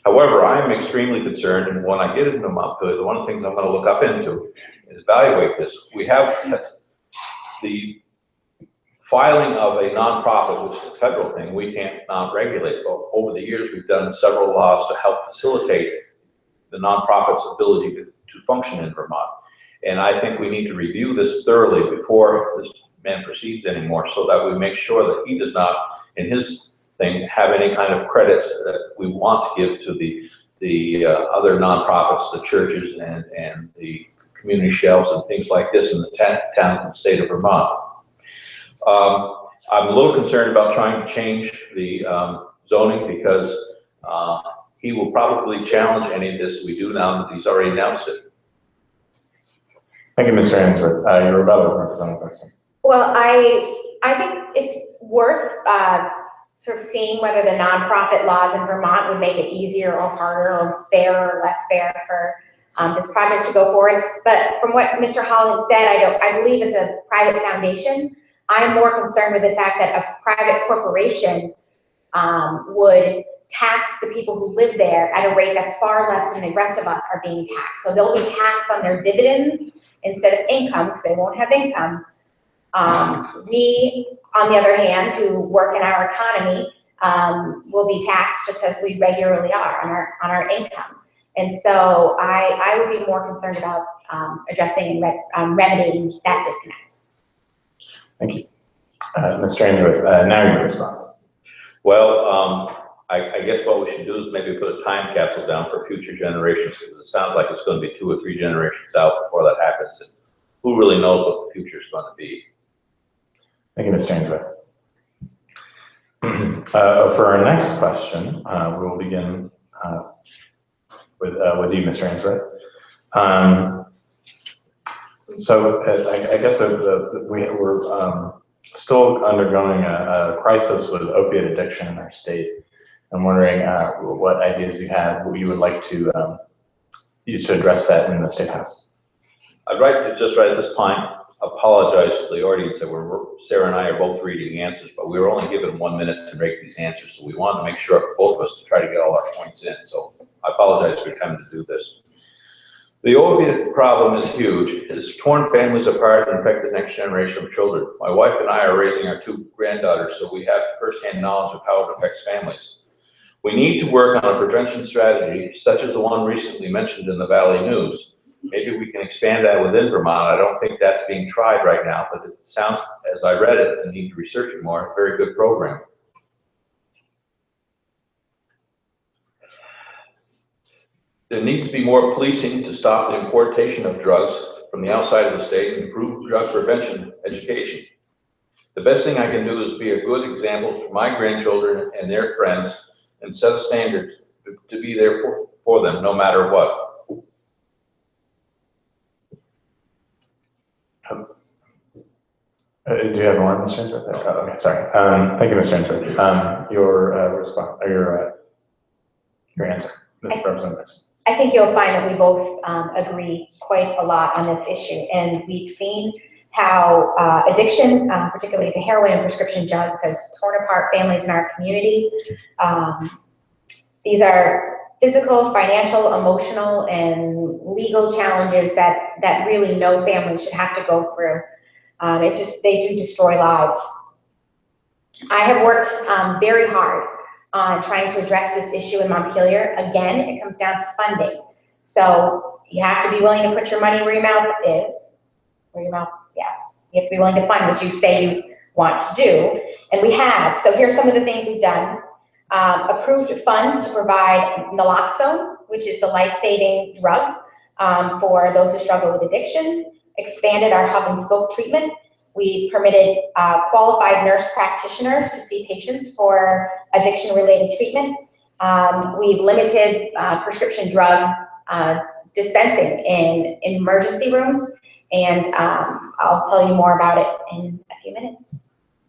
However, I am extremely concerned, and when I get into Mount Hood, one of the things I'm going to look up into is evaluate this. We have the filing of a nonprofit, which is a federal thing, we can't regulate. But over the years, we've done several laws to help facilitate the nonprofit's ability to function in Vermont. And I think we need to review this thoroughly before this man proceeds anymore, so that we make sure that he does not, in his thing, have any kind of credits that we want to give to the other nonprofits, the churches and the community shelves and things like this in the town and state of Vermont. I'm a little concerned about trying to change the zoning, because he will probably challenge any of this we do now that he's already announced it. Thank you, Mr. Ainsworth. Your rebuttal, Representative Exton. Well, I think it's worth sort of seeing whether the nonprofit laws in Vermont would make it easier or harder or fair or less fair for this project to go forward. But from what Mr. Hall has said, I believe it's a private foundation. I'm more concerned with the fact that a private corporation would tax the people who live there at a rate that's far less than the rest of us are being taxed. So they'll be taxed on their dividends instead of income, because they won't have income. We, on the other hand, who work in our economy, will be taxed just as we regularly are on our income. And so I would be more concerned about addressing and remedying that disconnect. Thank you. Mr. Ainsworth, now your response. Well, I guess what we should do is maybe put a time capsule down for future generations, because it sounds like it's going to be 2 or 3 generations out before that happens. And who really knows what the future is going to be? Thank you, Mr. Ainsworth. For our next question, we will begin with you, Mr. Ainsworth. So I guess we're still undergoing a crisis with opiate addiction in our state. I'm wondering what ideas you have, what you would like to use to address that in the State House. I'd like to just right at this point apologize to the audience that Sarah and I are both reading the answers, but we were only given 1 minute to make these answers, so we wanted to make sure both of us to try to get all our points in. So I apologize for having to do this. The opiate problem is huge. It has torn families apart and affected the next generation of children. My wife and I are raising our 2 granddaughters, so we have firsthand knowledge of how it affects families. We need to work on a prevention strategy, such as the one recently mentioned in the Valley News. Maybe we can expand that within Vermont. I don't think that's being tried right now, but it sounds, as I read it and need to research it more, a very good program. There needs to be more policing to stop the importation of drugs from the outside of the state and improve drug prevention education. The best thing I can do is be a good example for my grandchildren and their friends and set a standard to be there for them no matter what. Do you have more, Mr. Ainsworth? Oh, okay, sorry. Thank you, Mr. Ainsworth. Your response, or your answer, Mr. Representative. I think you'll find that we both agree quite a lot on this issue, and we've seen how addiction, particularly to heroin and prescription drugs, has torn apart families in our community. These are physical, financial, emotional, and legal challenges that really no family should have to go through. They do destroy lives. I have worked very hard on trying to address this issue in Montpelier. Again, it comes down to funding. So you have to be willing to put your money where your mouth is. Where your mouth, yeah. You have to be willing to fund what you say you want to do. And we have. So here's some of the things we've done. Approved funds to provide naloxone, which is the life-saving drug for those who struggle with addiction. Expanded our hub and spoke treatment, We permitted qualified nurse practitioners to see patients for addiction-related treatment. We've limited prescription drug dispensing in emergency rooms, and I'll tell you more about it in a few minutes.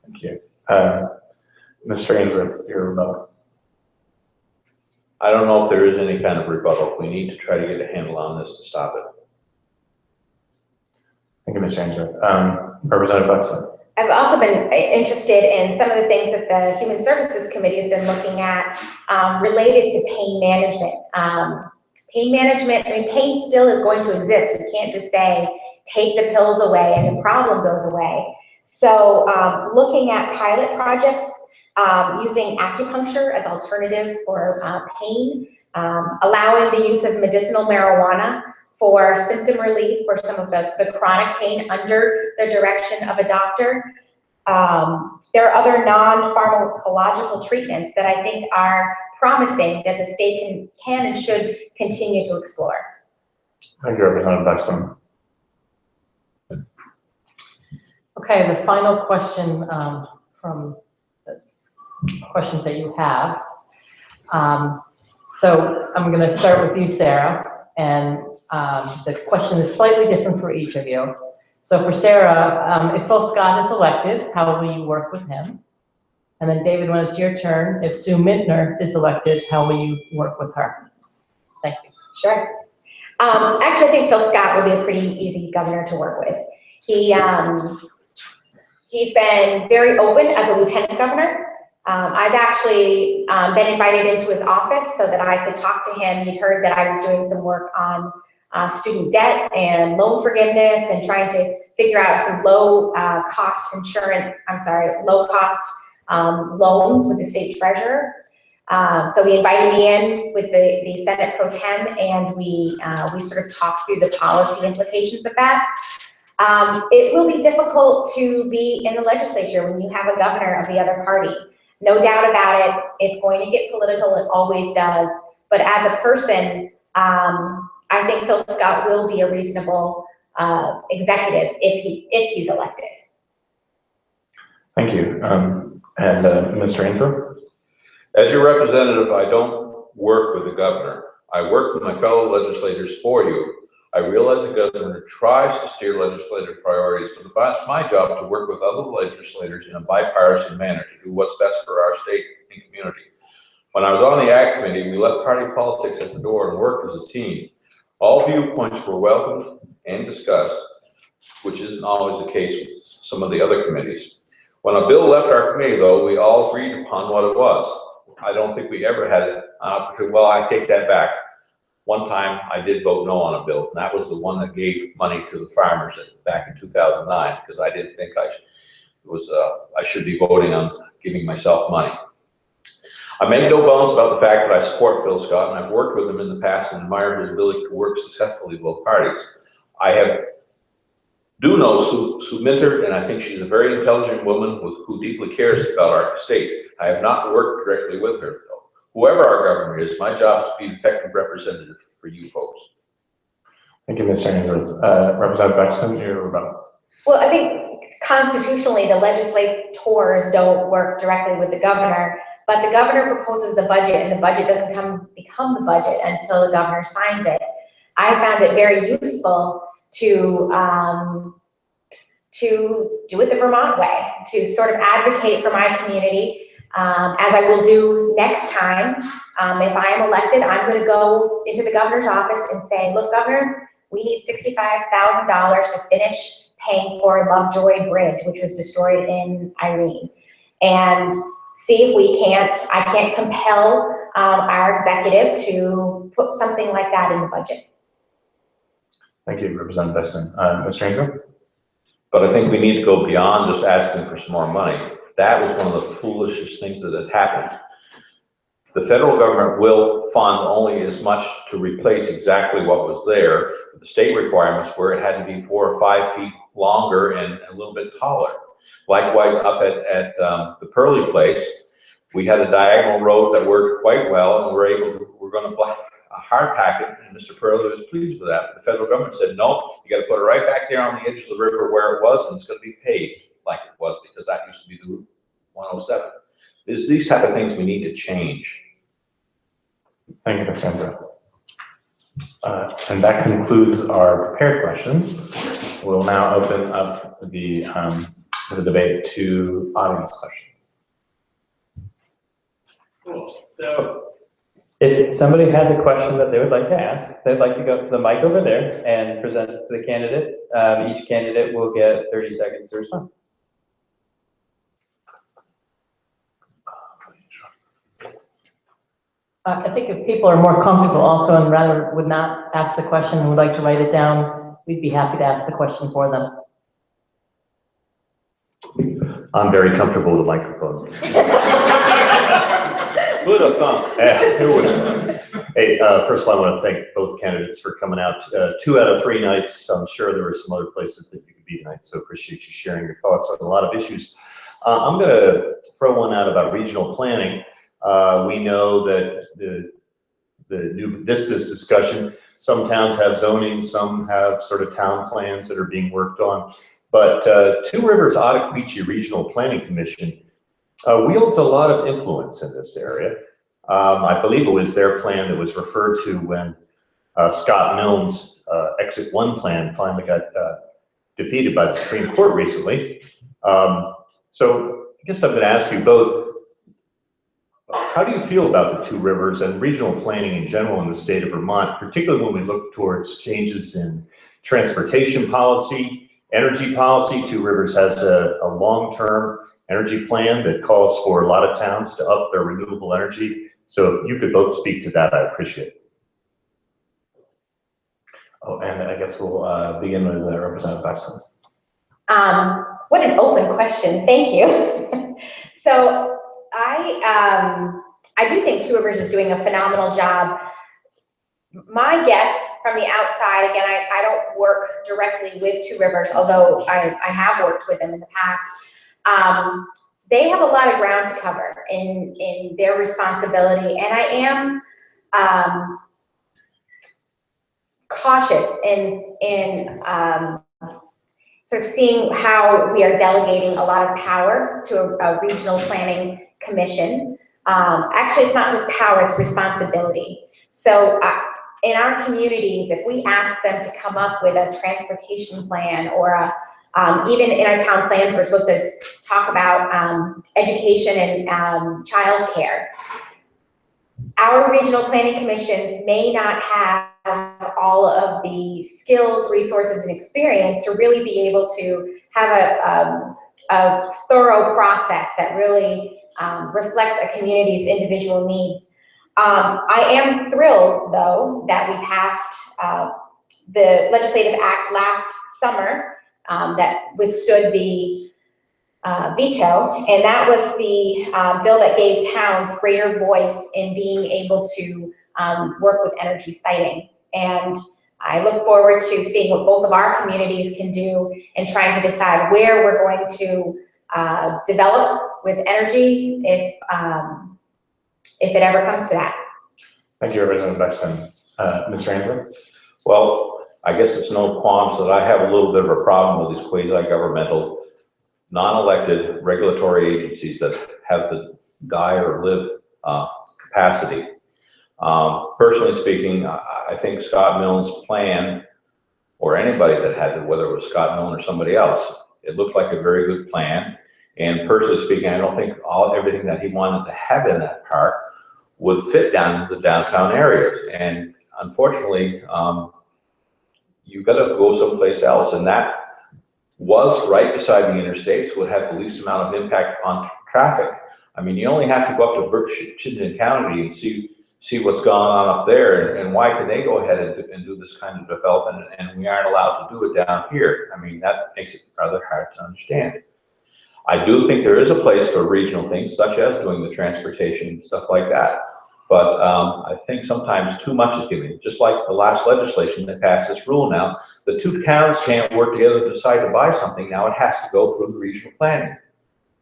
Thank you. Mr. Ainsworth, your rebuttal. I don't know if there is any kind of rebuttal. We need to try to get a handle on this to stop it. Thank you, Mr. Ainsworth. Representative Buxton. I've also been interested in some of the things that the Human Services Committee has been looking at related to pain management. Pain management, I mean, pain still is going to exist. We can't just say, take the pills away and the problem goes away. So looking at pilot projects, using acupuncture as alternative for pain, allowing the use of medicinal marijuana for symptom relief for some of the chronic pain under the direction of a doctor. There are other non-pharmacological treatments that I think are promising that the state can and should continue to explore. Thank you, Representative Buxton. Okay, the final question from the questions that you have. So I'm going to start with you, Sarah, and the question is slightly different for each of you. So for Sarah, if Phil Scott is elected, how will you work with him? And then David, when it's your turn, if Sue Mittner is elected, how will you work with her? Thank you. Sure. Actually, I think Phil Scott would be a pretty easy governor to work with. He's been very open as a lieutenant governor. I've actually been invited into his office so that I could talk to him. He'd heard that I was doing some work on student debt and loan forgiveness and trying to figure out some low cost loans with the state treasurer. So he invited me in with the Senate Pro Tem, and we sort of talked through the policy implications of that. It will be difficult to be in the legislature when you have a governor of the other party. No doubt about it, it's going to get political, it always does. But as a person, I think Phil Scott will be a reasonable executive if he's elected. Thank you. And Mr. Ainsworth? As your representative, I don't work with the governor. I work with my fellow legislators for you. I realize the governor tries to steer legislative priorities, but it's my job to work with other legislators in a bipartisan manner to do what's best for our state and community. When I was on the Ag Committee, we left party politics at the door and worked as a team. All viewpoints were welcomed and discussed, which isn't always the case with some of the other committees. When a bill left our committee, though, we all agreed upon what it was. I don't think we ever had an opportunity. Well, I take that back. One time I did vote no on a bill, and that was the one that gave money to the farmers back in 2009, because I didn't think I should be voting on giving myself money. I make no bones about the fact that I support Phil Scott, and I've worked with him in the past and admire his ability to work successfully with both parties. I do know Sue Minter, and I think she's a very intelligent woman who deeply cares about our state. I have not worked directly with her, though. Whoever our governor is, my job is to be an effective representative for you folks. Thank you, Mr. Ainsworth. Representative Buxton, your rebuttal. Well, I think constitutionally, the legislators don't work directly with the governor, but the governor proposes the budget, and the budget doesn't become the budget until the governor signs it. I found it very useful to do it the Vermont way, to sort of advocate for my community, as I will do next time. If I am elected, I'm going to go into the governor's office and say, look, Governor, we need $65,000 to finish paying for Lovejoy Bridge, which was destroyed in Irene. And see if I can't compel our executive to put something like that in the budget. Thank you, Representative Buxton. Mr. Ainsworth? But I think we need to go beyond just asking for some more money. That was one of the foolishest things that had happened. The federal government will fund only as much to replace exactly what was there. The state requirements where it had to be 4 or 5 feet longer and a little bit taller. Likewise, up at the Pearly place, we had a diagonal road that worked quite well, and we're going to hard packet, and Mr. Pearl was pleased with that. The federal government said, no, you gotta put it right back there on the edge of the river where it was, and it's gonna be paved like it was, because that used to be the Route 107. It's these type of things we need to change. Thank you, Mr. Andrew. And that concludes our prepared questions. We'll now open up the debate to audience questions. So, If somebody has a question that they would like to ask, they'd like to go to the mic over there and present it to the candidates. Each candidate will get 30 seconds to respond. I think if people are more comfortable also and rather would not ask the question and would like to write it down, we'd be happy to ask the question for them. I'm very comfortable with the microphone. Who'd have thought? Yeah, who would have thought? Hey, first of all, I want to thank both candidates for coming out. 2 out of 3 nights. I'm sure there were some other places that you could be tonight, so appreciate you sharing your thoughts on a lot of issues. I'm going to throw one out about regional planning. We know that this is discussion. Some towns have zoning, some have sort of town plans that are being worked on. But Two Rivers Ottaquechee Regional Planning Commission wields a lot of influence in this area. I believe it was their plan that was referred to when Scott Milne's Exit 1 plan finally got defeated by the Supreme Court recently. So I guess I'm going to ask you both, how do you feel about the Two Rivers and regional planning in general in the state of Vermont, particularly when we look towards changes in transportation policy, energy policy? Two Rivers has a long-term energy plan that calls for a lot of towns to up their renewable energy. So if you could both speak to that, I appreciate it. Oh, and I guess we'll begin with Representative Buxton. What an open question. Thank you. So I do think Two Rivers is doing a phenomenal job. My guess from the outside, again, I don't work directly with Two Rivers, although I have worked with them in the past. They have a lot of ground to cover in their responsibility, and I am cautious in sort of seeing how we are delegating a lot of power to a regional planning commission. Actually, it's not just power, it's responsibility. So in our communities, if we ask them to come up with a transportation plan or even in our town plans, we're supposed to talk about education and childcare. Our regional planning commissions may not have all of the skills, resources, and experience to really be able to have a thorough process that really reflects a community's individual needs. I am thrilled, though, that we passed the legislative act last summer that withstood the veto, and that was the bill that gave towns greater voice in being able to work with energy siting. And I look forward to seeing what both of our communities can do and trying to decide where we're going to develop with energy if it ever comes to that. Thank you, Representative Buxton. Mr. Andrew? Well, I guess it's no qualms that I have a little bit of a problem with these quasi-governmental, non-elected regulatory agencies that have the die or live capacity. Personally speaking, I think Scott Milne's plan, or anybody that had it, whether it was Scott Milne or somebody else, it looked like a very good plan. And personally speaking, I don't think everything that he wanted to have in that park would fit down in the downtown areas. And unfortunately, you've got to go someplace else. And that was right beside the interstates, would have the least amount of impact on traffic. I mean, you only have to go up to Berkshire County and see what's going on up there, and why can they go ahead and do this kind of development and we aren't allowed to do it down here? I mean, that makes it rather hard to understand. I do think there is a place for regional things, such as doing the transportation and stuff like that. But I think sometimes too much is given. Just like the last legislation that passed this rule now, the two towns can't work together to decide to buy something. Now it has to go through the regional planning.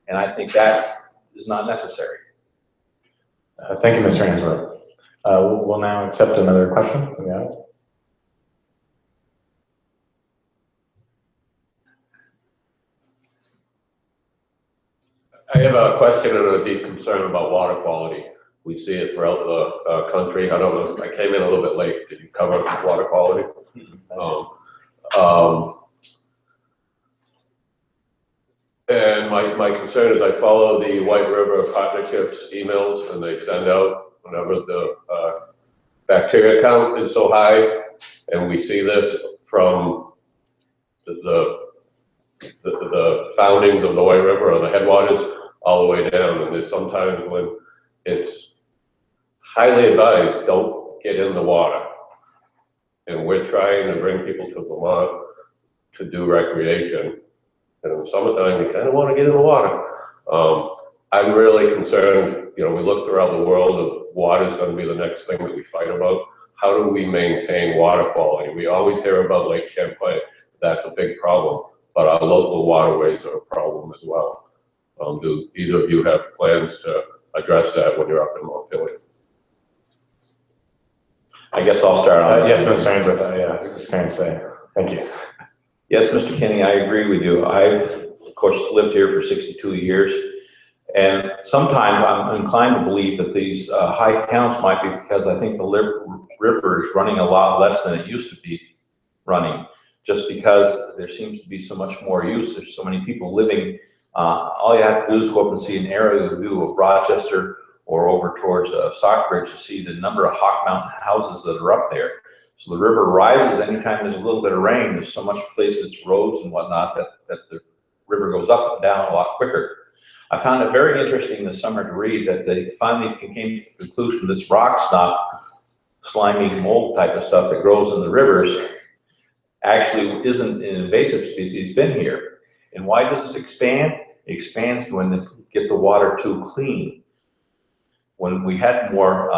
And I think that is not necessary. Thank you, Mr. Andrew. We'll now accept another question from the audience. I have a question and a deep concern about water quality. We see it throughout the country. I don't know, I came in a little bit late. Did you cover water quality? And my concern is I follow the White River Partnerships emails, and they send out whenever the bacteria count is so high, and we see this from the foundings of the White River or the headwaters all the way down. And there's sometimes when it's highly advised, don't get in the water. And we're trying to bring people to Vermont to do recreation. And in the summertime, you kind of want to get in the water. I'm really concerned, you know, we look throughout the world of water is going to be the next thing that we fight about. How do we maintain water quality? We always hear about Lake Champlain. That's a big problem, but our local waterways are a problem as well. Do either of you have plans to address that when you're up in Montpelier? I guess I'll start on Yes, this. Mr. Ainsworth, yeah, I was just going to say, thank you. Yes, Mr. Kinney, I agree with you. I've, of course, lived here for 62 years. And sometimes I'm inclined to believe that these high counts might be because I think the river is running a lot less than it used to be running, just because there seems to be so much more use. There's so many people living. All you have to do is go up and see an aerial view of Rochester or over towards Stockbridge to see the number of Hawk Mountain houses that are up there. So the river rises anytime there's a little bit of rain. There's so much places, roads and whatnot, that the river goes up and down a lot quicker. I found it very interesting this summer to read that they finally came to the conclusion this rock snot, slimy mold type of stuff that grows in the rivers actually isn't an invasive species, been here. And why does it expand? It expands when they get the water too clean. When we had more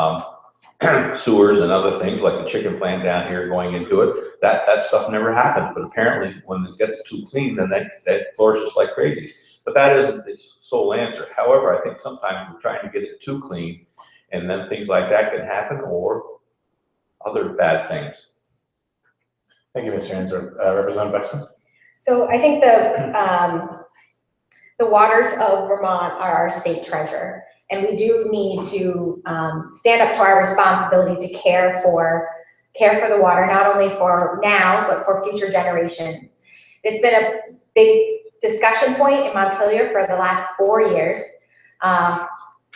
sewers and other things like the chicken plant down here going into it, that stuff never happened. But apparently when it gets too clean, then that flourishes like crazy. But that isn't its sole answer. However, I think sometimes we're trying to get it too clean, and then things like that can happen, or other bad things. Thank you, Mr. Ainsworth. Representative Bexton? So I think the waters of Vermont are our state treasure, and we do need to stand up to our responsibility to care for the water, not only for now, but for future generations. It's been a big discussion point in Montpelier for the last 4 years.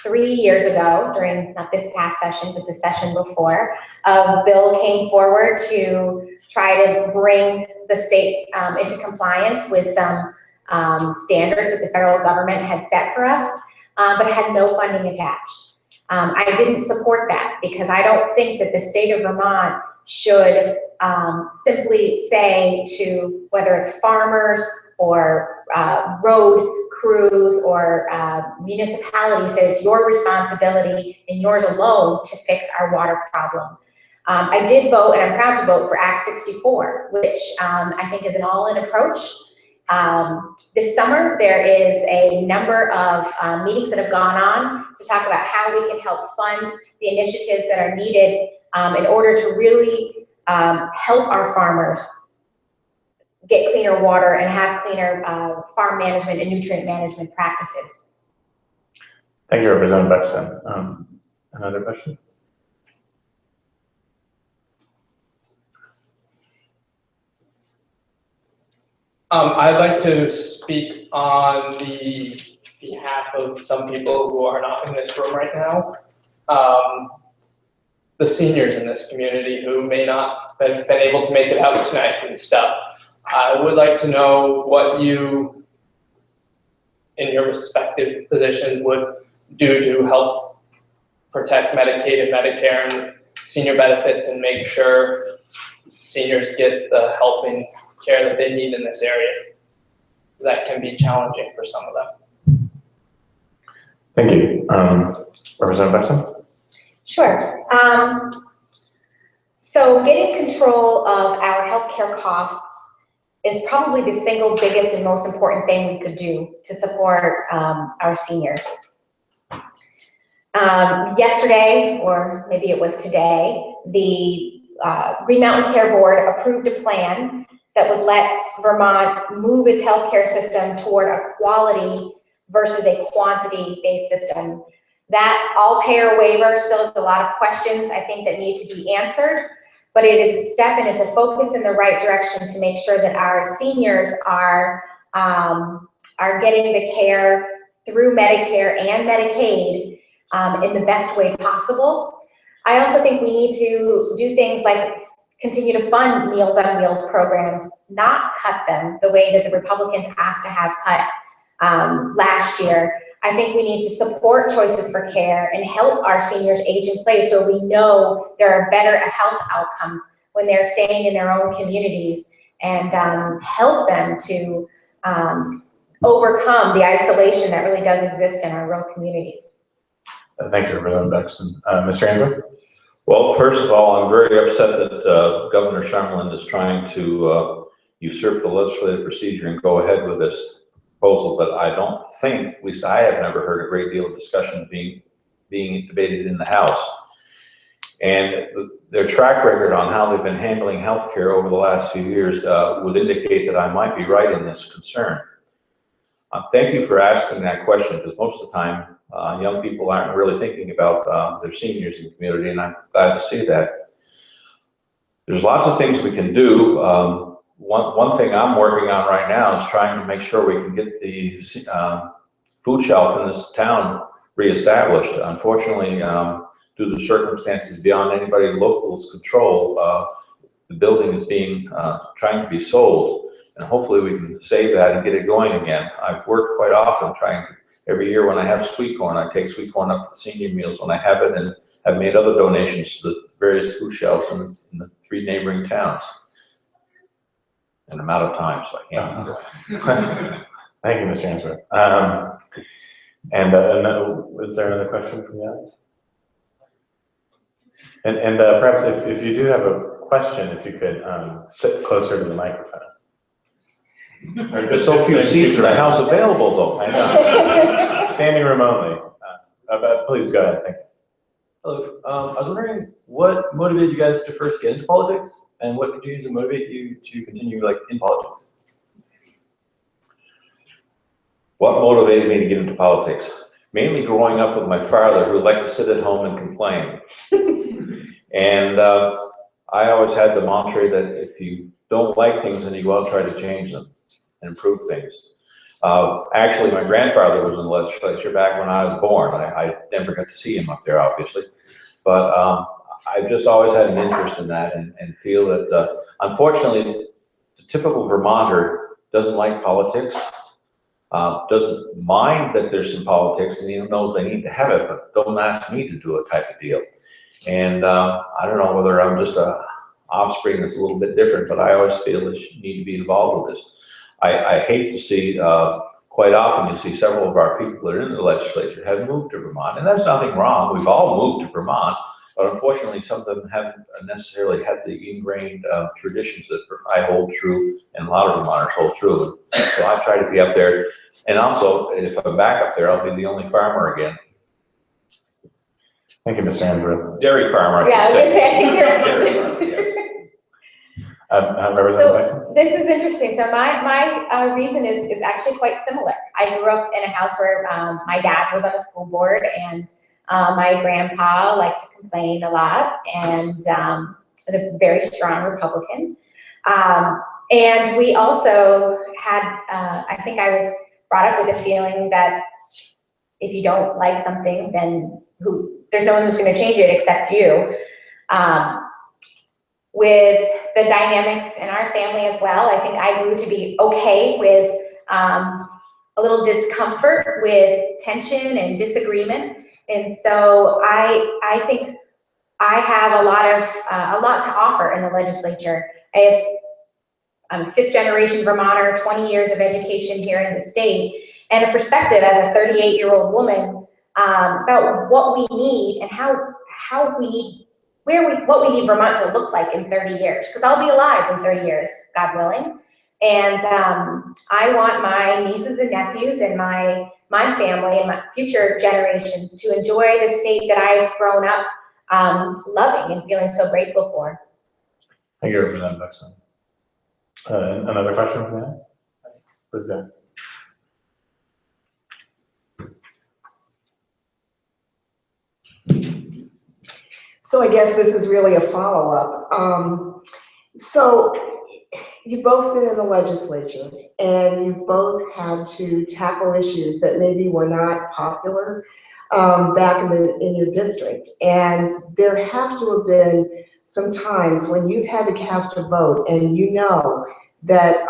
3 years ago, during not this past session, but the session before, a bill came forward to try to bring the state into compliance with some standards that the federal government had set for us, but it had no funding attached. I didn't support that because I don't think that the state of Vermont should simply say to whether it's farmers or road crews or municipalities that it's your responsibility and yours alone to fix our water problem. I did vote, and I'm proud to vote, for Act 64, which I think is an all-in approach. This summer, there is a number of meetings that have gone on to talk about how we can help fund the initiatives that are needed in order to really help our farmers get cleaner water and have cleaner farm management and nutrient management practices. Thank you, Representative Bexton. Another question? I'd like to speak on the behalf of some people who are not in this room right now. The seniors in this community who may not have been able to make it out tonight and stuff. I would like to know what you, in your respective positions, would do to help protect Medicaid and Medicare and senior benefits and make sure seniors get the help and care that they need in this area. That can be challenging for some of them. Thank you. Representative Bexton? Sure. So getting control of our healthcare costs is probably the single biggest and most important thing we could do to support our seniors. Yesterday, or maybe it was today, the Green Mountain Care Board approved a plan that would let Vermont move its healthcare system toward a quality versus a quantity-based system. That all-payer waiver still has a lot of questions, I think, that need to be answered, but it is a step and it's a focus in the right direction to make sure that our seniors are getting the care through Medicare and Medicaid in the best way possible. I also think we need to do things like continue to fund Meals on Wheels programs, not cut them the way that the Republicans asked to have cut last year. I think we need to support choices for care and help our seniors age in place where we know there are better health outcomes when they're staying in their own communities, and help them to overcome the isolation that really does exist in our rural communities. Thank you, Representative Buxton. Mr. Andrew? Well, first of all, I'm very upset that Governor Shumlin is trying to usurp the legislative procedure and go ahead with this proposal, but I don't think, at least I have never heard a great deal of discussion being debated in the House. And their track record on how they've been handling healthcare over the last few years would indicate that I might be right in this concern. Thank you for asking that question, because most of the time, young people aren't really thinking about their seniors in the community, and I'm glad to see that. There's lots of things we can do. One thing I'm working on right now is trying to make sure we can get the food shelf in this town reestablished. Unfortunately, due to circumstances beyond anybody local's control, the building is being trying to be sold, and hopefully we can save that and get it going again. I've worked quite often trying to, every year when I have sweet corn, I take sweet corn up to senior meals when I have it, and I've made other donations to the various food shelves in the 3 neighboring towns. And I'm out of time, so I can't. Thank you, Mr. Answer. Is there another question from the audience? And perhaps if you do have a question, if you could sit closer to the microphone. There's so few seats in the House available, though. I know. Standing room only. But please go ahead. Thank you. Hello. I was wondering what motivated you guys to first get into politics, and what continues to motivate you to continue in politics? What motivated me to get into politics? Mainly growing up with my father, who liked to sit at home and complain. And I always had the mantra that if you don't like things, then you go out and try to change them and improve things. Actually, my grandfather was in the legislature back when I was born. I never got to see him up there, obviously. But I've just always had an interest in that, and feel that, unfortunately, the typical Vermonter doesn't like politics, doesn't mind that there's some politics, and even knows they need to have it, but don't ask me to do it type of deal. And I don't know whether I'm just a offspring that's a little bit different, but I always feel that you need to be involved with this. I hate to see, quite often you see several of our people that are in the legislature have moved to Vermont, and that's nothing wrong. We've all moved to Vermont, but unfortunately some of them haven't necessarily had the ingrained traditions that I hold true, and a lot of Vermonters hold true. So I try to be up there, and also if I'm back up there, I'll be the only farmer again. Thank you, Mr. Andrew. Dairy farmer, Yeah, I should say. Dairy farmer, yes. So this is interesting. So my reason is actually quite similar. I grew up in a house where my dad was on the school board, and my grandpa liked to complain a lot, and a very strong Republican. And we also had, I think I was brought up with a feeling that if you don't like something, then there's no one who's going to change it except you. With the dynamics in our family as well, I think I grew to be okay with a little discomfort with tension and disagreement. And so I think I have a lot to offer in the legislature. I'm a 5th generation Vermonter, 20 years of education here in the state, and a perspective as a 38-year-old woman about what we need and how we need, what we need Vermont to look like in 30 years, because I'll be alive in 30 years, God willing. And I want my nieces and nephews and my family and my future generations to enjoy the state that I've grown up loving and feeling so grateful for. Thank you, Representative Buxton. Another question from that? Please go. So I guess this is really a follow-up. So you've both been in the legislature and you've both had to tackle issues that maybe were not popular back in your district. And there have to have been some times when you've had to cast a vote and you know that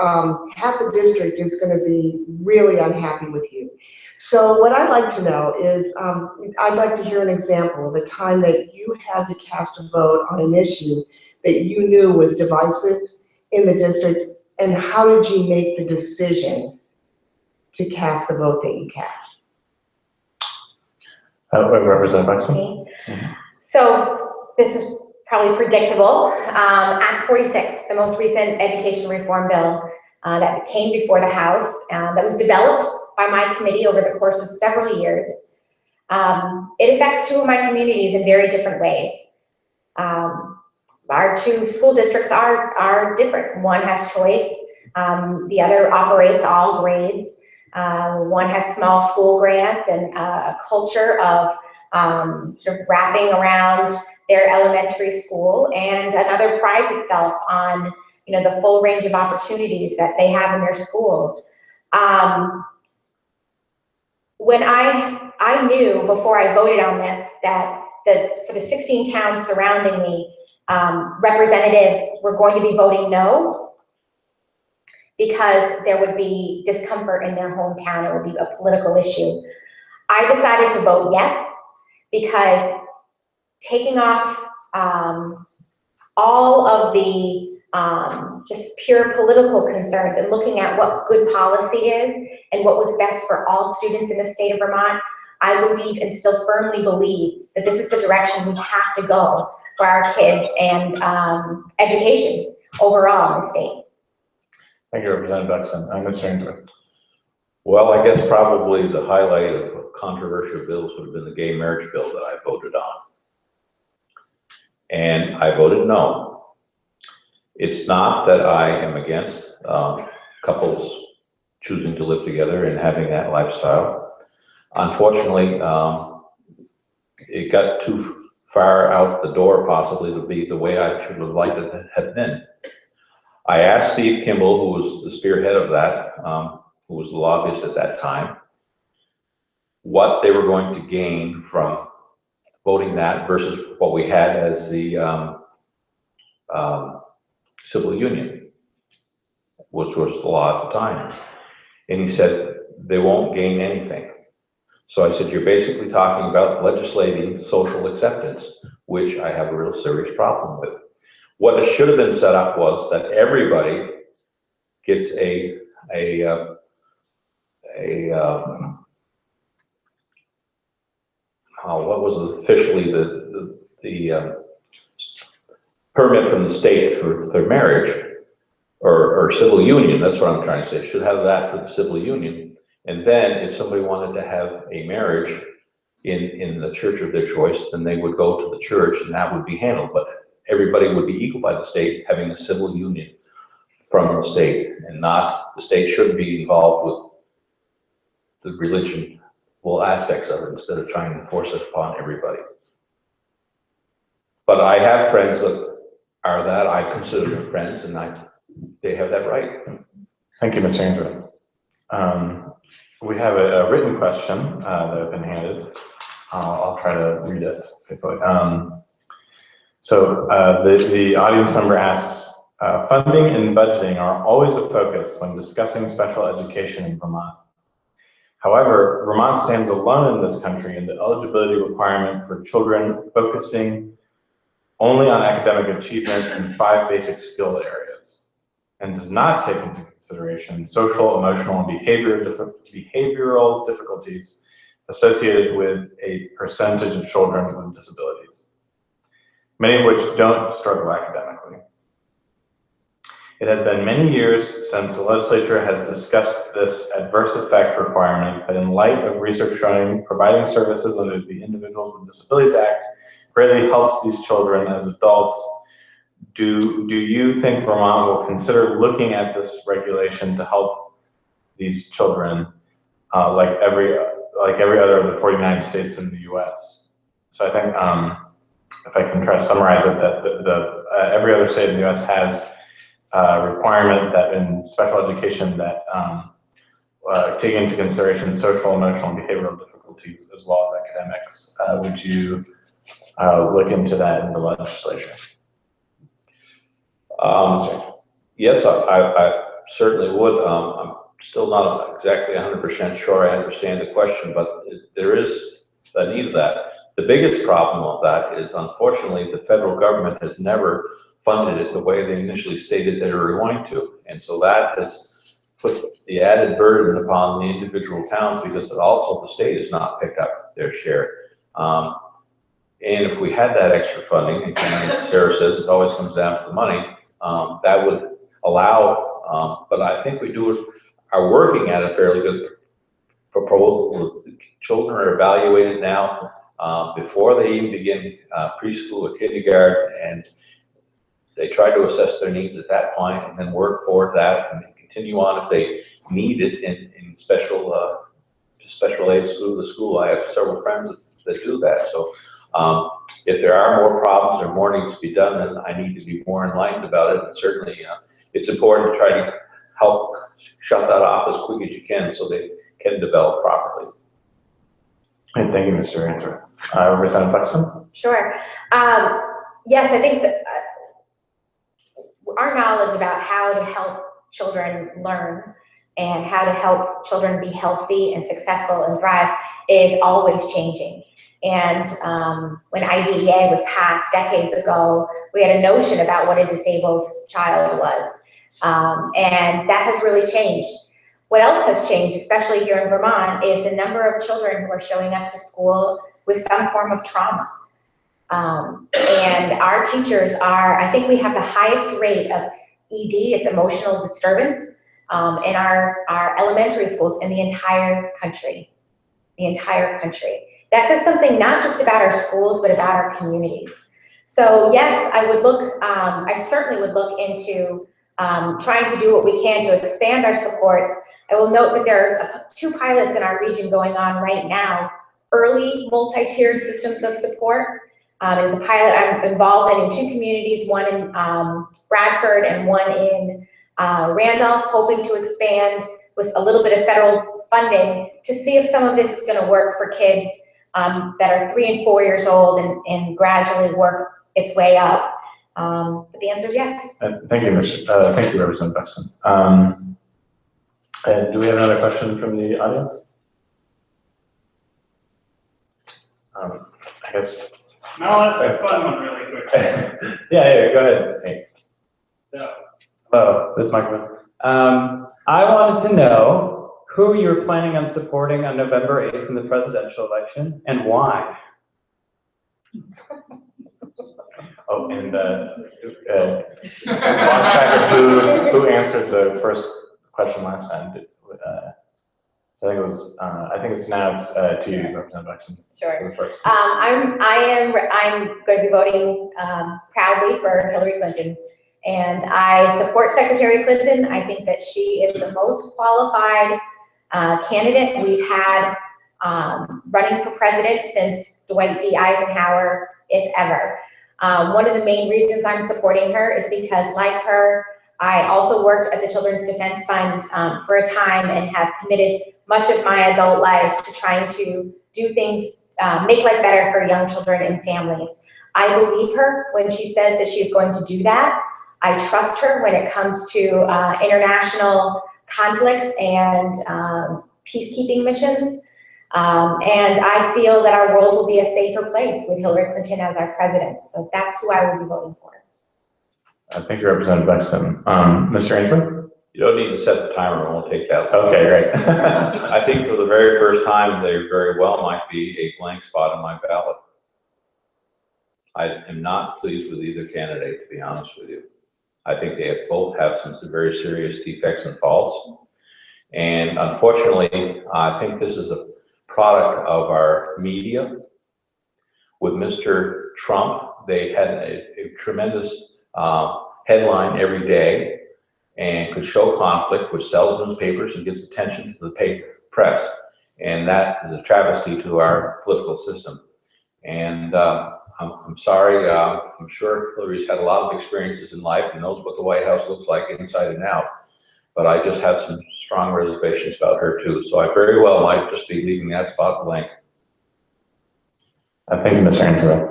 half the district is going to be really unhappy with you. So what I'd like to know is, I'd like to hear an example of a time that you had to cast a vote on an issue that you knew was divisive in the district, and how did you make the decision to cast the vote that you cast? Representative Buxton. Okay. So this is probably predictable. Act 46, the most recent education reform bill that came before the House, that was developed by my committee over the course of several years. It affects two of my communities in very different ways. Our two school districts are different. One has choice, the other operates all grades. One has small school grants and a culture of sort of wrapping around their elementary school, and another prides itself on the full range of opportunities that they have in their school. When I knew before I voted on this that for the 16 towns surrounding me, representatives were going to be voting no because there would be discomfort in their hometown. It would be a political issue. I decided to vote yes because taking off all of the just pure political concerns and looking at what good policy is and what was best for all students in the state of Vermont, I believe and still firmly believe that this is the direction we have to go for our kids and education overall in the state. Thank you, Representative Buxton. Mr. Ainsworth. Well, I guess probably the highlight of controversial bills would have been the gay marriage bill that I voted on. And I voted no. It's not that I am against couples choosing to live together and having that lifestyle. Unfortunately, it got too far out the door possibly to be the way I should have liked it to have been. I asked Steve Kimball, who was the spearhead of that, who was the lobbyist at that time, what they were going to gain from voting that versus what we had as the civil union, which was the law at the time. And he said, they won't gain anything. So I said, you're basically talking about legislating social acceptance, which I have a real serious problem with. What should have been set up was that everybody gets what was officially the permit from the state for their marriage or civil union. That's what I'm trying to say. Should have that for the civil union. And then if somebody wanted to have a marriage in the church of their choice, then they would go to the church and that would be handled. But everybody would be equal by the state having a civil union from the state, and not the state shouldn't be involved with the religion, aspects of it, instead of trying to force it upon everybody. But I have friends that are that I consider them friends, and they have that right. Thank you, Mr. Andrew. We have a written question that has been handed. I'll try to read it quickly. So the audience member asks, funding and budgeting are always a focus when discussing special education in Vermont. However, Vermont stands alone in this country in the eligibility requirement for children focusing only on academic achievement in 5 basic skill areas, and does not take into consideration social, emotional, and behavioral difficulties associated with a percentage of children with disabilities, many of which don't struggle academically. It has been many years since the legislature has discussed this adverse effect requirement, but in light of research showing providing services under the Individuals with Disabilities Act greatly helps these children as adults, do you think Vermont will consider looking at this regulation to help these children like every other of the 49 states in the U.S.? So I think if I can try to summarize it, that every other state in the U.S. has a requirement that in special education that take into consideration social, emotional, and behavioral difficulties as well as academics. Would you look into that in the legislature? Yes, I certainly would. I'm still not exactly 100% sure I understand the question, but there is a need of that. The biggest problem of that is, unfortunately, the federal government has never funded it the way they initially stated they were going to. And so that has put the added burden upon the individual towns because it also the state has not picked up their share. And if we had that extra funding, again, as Sarah says, it always comes down to the money, that would allow, but I think we are working at a fairly good proposal. The children are evaluated now before they even begin preschool or kindergarten, and they try to assess their needs at that point and then work toward that and continue on if they need it in special aid school to school. I have several friends that do that. So if there are more problems or more needs to be done, then I need to be more enlightened about it. And certainly it's important to try to help shut that off as quick as you can so they can develop properly. And thank you, Mr. Answer. Representative Buxton? Sure. Yes, I think that our knowledge about how to help children learn and how to help children be healthy and successful and thrive is always changing. And when IDEA was passed decades ago, we had a notion about what a disabled child was. And that has really changed. What else has changed, especially here in Vermont, is the number of children who are showing up to school with some form of trauma. And our teachers I think we have the highest rate of ED, it's emotional disturbance, in our elementary schools in the entire country. That says something not just about our schools, but about our communities. So yes, I certainly would look into trying to do what we can to expand our supports. I will note that there's 2 pilots in our region going on right now, early multi-tiered systems of support. It's a pilot I'm involved in 2 communities, one in Bradford and one in Randolph, hoping to expand with a little bit of federal funding to see if some of this is going to work for kids that are 3 and 4 years old and gradually work its way up. But the answer is yes. Thank you, thank you, Representative Buxton. And do we have another question from the audience? I guess. No, I'll ask a fun one really quick. Yeah, go ahead. Hey. So. Hello, this microphone. I wanted to know who you're planning on supporting on November 8th in the presidential election and why. Oh, and lost track of who answered the first question last time. So I think it was. I think it's now to you, Representative Buxton. Sure. First. I'm going to be voting proudly for Hillary Clinton, and I support Secretary Clinton. I think that she is the most qualified candidate we've had running for president since Dwight D. Eisenhower, if ever. One of the main reasons I'm supporting her is because, like her, I also worked at the Children's Defense Fund for a time and have committed much of my adult life to trying to do things, make life better for young children and families. I believe her when she says that she's going to do that. I trust her when it comes to international conflicts and peacekeeping missions. And I feel that our world will be a safer place with Hillary Clinton as our president. So that's who I will be voting for. Thank you, Representative Buxton. Mr. Ainsworth? You don't need to set the timer, it won't take that long. Okay, great. I think for the very first time, there very well might be a blank spot on my ballot. I am not pleased with either candidate, to be honest with you. I think they both have some very serious defects and faults. And unfortunately, I think this is a product of our media. With Mr. Trump, they had a tremendous headline every day and could show conflict, which sells newspapers and gives attention to the paper press. And that is a travesty to our political system. And I'm sorry, I'm sure Hillary's had a lot of experiences in life and knows what the White House looks like inside and out. But I just have some strong reservations about her too. So I very well might just be leaving that spot blank. Thank you, Mr. Angelo.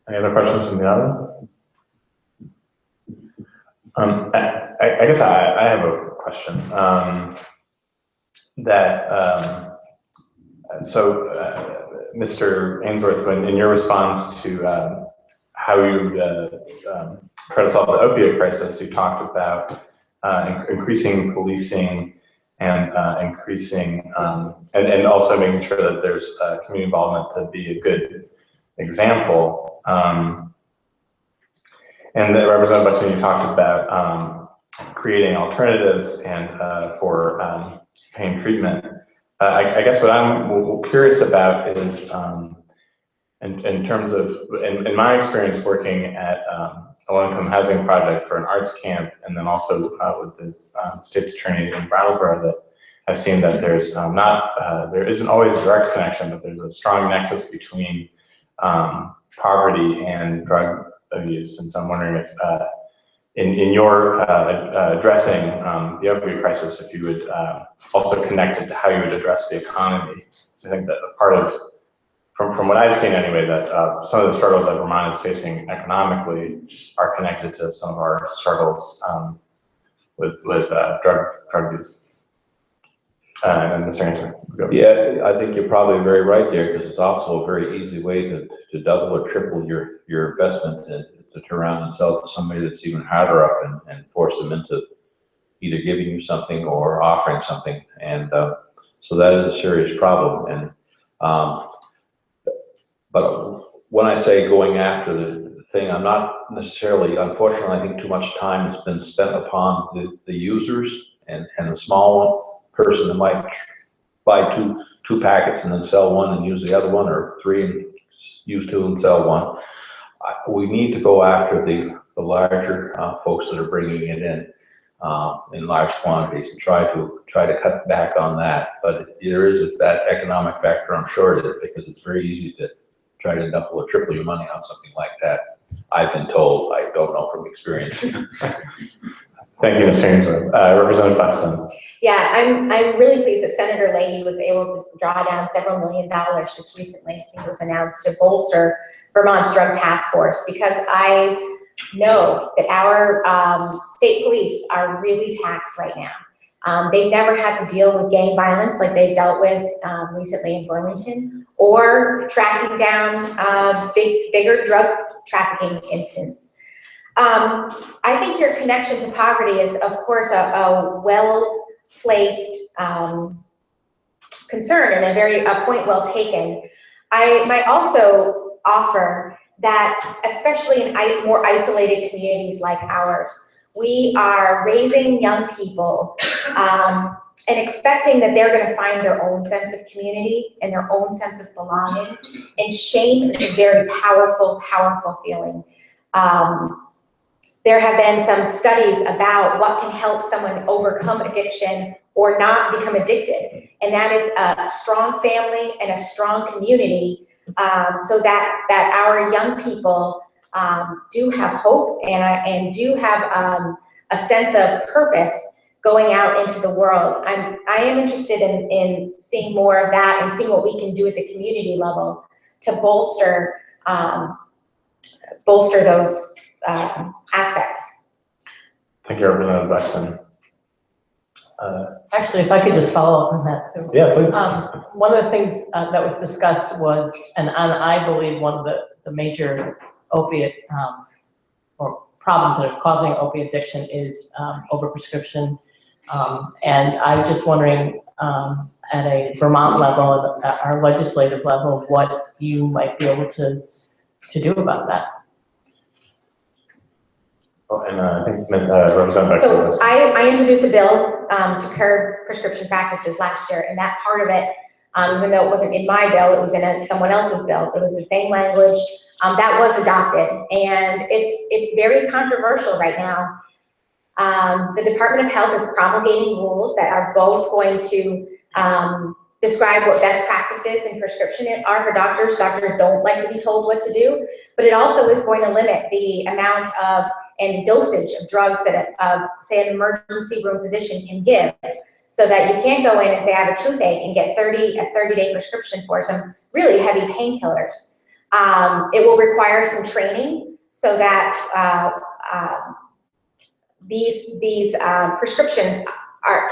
Any other questions from the audience? I guess I have a question. Mr. Ainsworth, in your response to how you try to solve the opioid crisis, you talked about increasing policing and increasing and also making sure that there's community involvement to be a good example. And then Representative Buxton, you talked about creating alternatives and for pain treatment. I guess what I'm curious about is in terms of, in my experience working at a low-income housing project for an arts camp, and then also with the state's attorney in Brattleboro, that I've seen that there's there isn't always a direct connection, but there's a strong nexus between poverty and drug abuse. And so I'm wondering if in your addressing the opioid crisis, if you would also connect it to how you would address the economy. So I think that a part of, from what I've seen anyway, that some of the struggles that Vermont is facing economically are connected to some of our struggles with drug use. And Mr. Answer. Yeah, I think you're probably very right there, because it's also a very easy way to double or triple your investment and to turn around and sell it to somebody that's even harder up and force them into either giving you something or offering something. And so that is a serious problem. And but when I say going after the thing, I'm not necessarily, unfortunately, I think too much time has been spent upon the users and the small person that might buy two packets and then sell one and use the other one, or three and use two and sell one. We need to go after the larger folks that are bringing it in large quantities and try to cut back on that. But there is that economic factor, I'm sure it is, because it's very easy to try to double or triple your money on something like that. I've been told, I don't know from experience. Thank you, Mr. Ainsworth. Representative Buxton. Yeah, I'm really pleased that Senator Leahy was able to draw down several $1 million just recently. I think it was announced to bolster Vermont's drug task force, because I know that our state police are really taxed right now. They've never had to deal with gang violence like they've dealt with recently in Burlington, or tracking down bigger drug trafficking incidents. I think your connection to poverty is, of course, a well-placed concern and a point well taken. I might also offer that, especially in more isolated communities like ours, we are raising young people and expecting that they're going to find their own sense of community and their own sense of belonging. And shame is a very powerful, powerful feeling. There have been some studies about what can help someone overcome addiction or not become addicted. And that is a strong family and a strong community, so that our young people do have hope and do have a sense of purpose going out into the world. I am interested in seeing more of that and seeing what we can do at the community level to bolster those aspects. Thank you, Representative Buxton. Actually, if I could just follow up on that too. Yeah, please. One of the things that was discussed was, and I believe one of the major opiate or problems that are causing opiate addiction is overprescription. And I was just wondering, at a Vermont level, at our legislative level, what you might be able to do about that. Oh, and I think Representative So Baxter. I introduced a bill to curb prescription practices last year, and that part of it, even though it wasn't in my bill, it was in someone else's bill. It was the same language that was adopted, and it's very controversial right now. The Department of Health is promulgating rules that are both going to describe what best practices in prescription are for doctors. Doctors don't like to be told what to do, but it also is going to limit the amount of and dosage of drugs that, say, an emergency room physician can give, so that you can't go in and say, I have a toothache, and get a 30-day prescription for some really heavy painkillers. It will require some training so that these prescriptions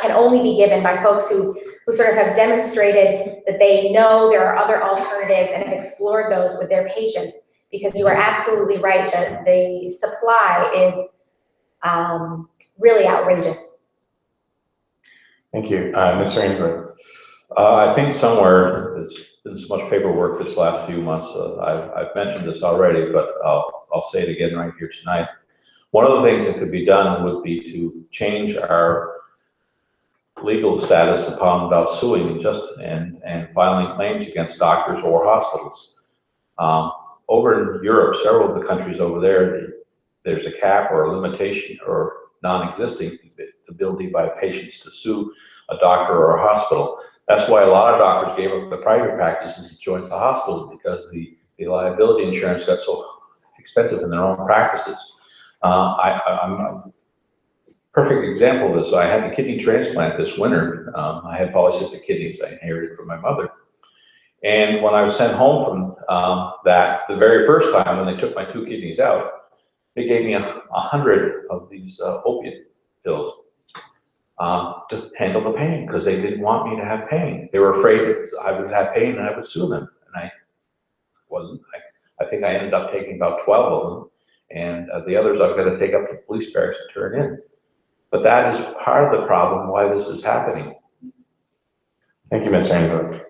can only be given by folks who sort of have demonstrated that they know there are other alternatives and have explored those with their patients. Because you are absolutely right that the supply is really outrageous. Thank you. Mr. Ainsworth. I think somewhere there's been so much paperwork this last few months. I've mentioned this already, but I'll say it again right here tonight. One of the things that could be done would be to change our legal status about suing and filing claims against doctors or hospitals. Over in Europe, several of the countries over there, there's a cap or a limitation or non-existing ability by patients to sue a doctor or a hospital. That's why a lot of doctors gave up the private practices and joined the hospital, because the liability insurance got so expensive in their own practices. I'm a perfect example of this. I had a kidney transplant this winter. I had polycystic kidneys I inherited from my mother. And when I was sent home from that, the very first time when they took my 2 kidneys out, they gave me 100 of these opiate pills to handle the pain, because they didn't want me to have pain. They were afraid that I would have pain and I would sue them. And I wasn't. I think I ended up taking about 12 of them, and the others I've got to take up to police barracks to turn in. But that is part of the problem why this is happening. Thank you, Mr. Ainsworth.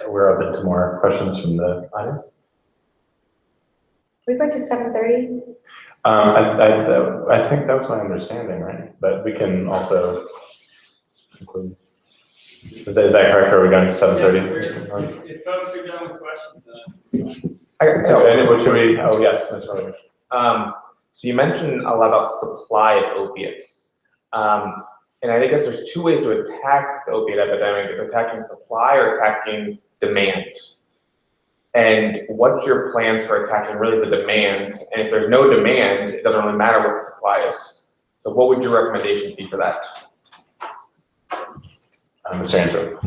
We're open to more questions from the audience. We went to 7:30. I think that was my understanding, right? But we can also include. Is that correct? Are we going to 7:30? If folks are done with questions, What should we? Oh yes, Ms. Rogers. So you mentioned a lot about supply of opiates. And I guess there's 2 ways to attack the opiate epidemic. It's attacking supply or attacking demand. And what's your plans for attacking really the demand? And if there's no demand, it doesn't really matter what the supply is. So what would your recommendations be for that? Mr. Ainsworth.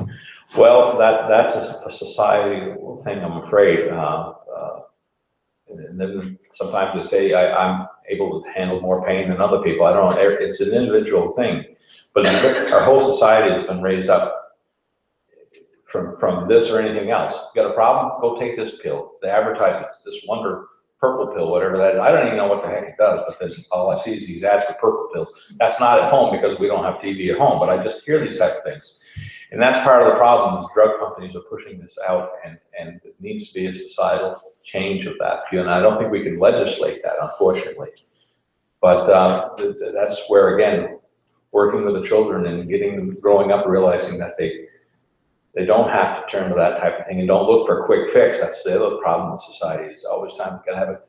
Well, that's a societal thing, I'm afraid. And then sometimes they say I'm able to handle more pain than other people. I don't know. It's an individual thing. But our whole society has been raised up from this or anything else. You got a problem? Go take this pill. They advertise this wonder purple pill, whatever that is. I don't even know what the heck it does, but all I see is these ads for purple pills. That's not at home because we don't have TV at home, but I just hear these type of things. And that's part of the problem. Drug companies are pushing this out, and it needs to be a societal change of that. And I don't think we can legislate that, unfortunately. But that's where, again, working with the children and getting them growing up, realizing that they don't have to turn to that type of thing and don't look for a quick fix. That's the other problem with society. Is always time to have a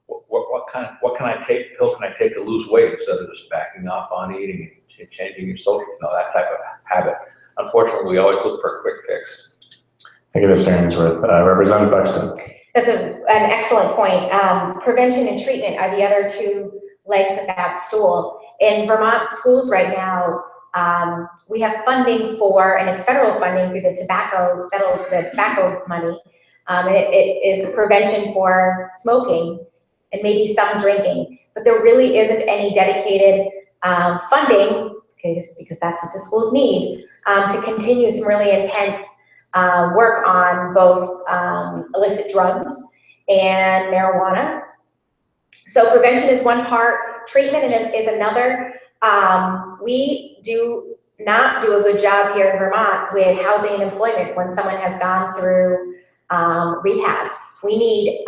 what can I take? Pill can I take to lose weight instead of just backing off on eating and changing your social, that type of habit. Unfortunately, we always look for a quick fix. Thank you, Mr. Ainsworth. Representative Buxton. That's an excellent point. Prevention and treatment are the other 2 legs of that stool. In Vermont schools right now, we have funding for, and it's federal funding through the tobacco money. And it is prevention for smoking and maybe some drinking, but there really isn't any dedicated funding, because that's what the schools need, to continue some really intense work on both illicit drugs and marijuana. So prevention is one part, treatment is another. We do not do a good job here in Vermont with housing and employment when someone has gone through rehab. We need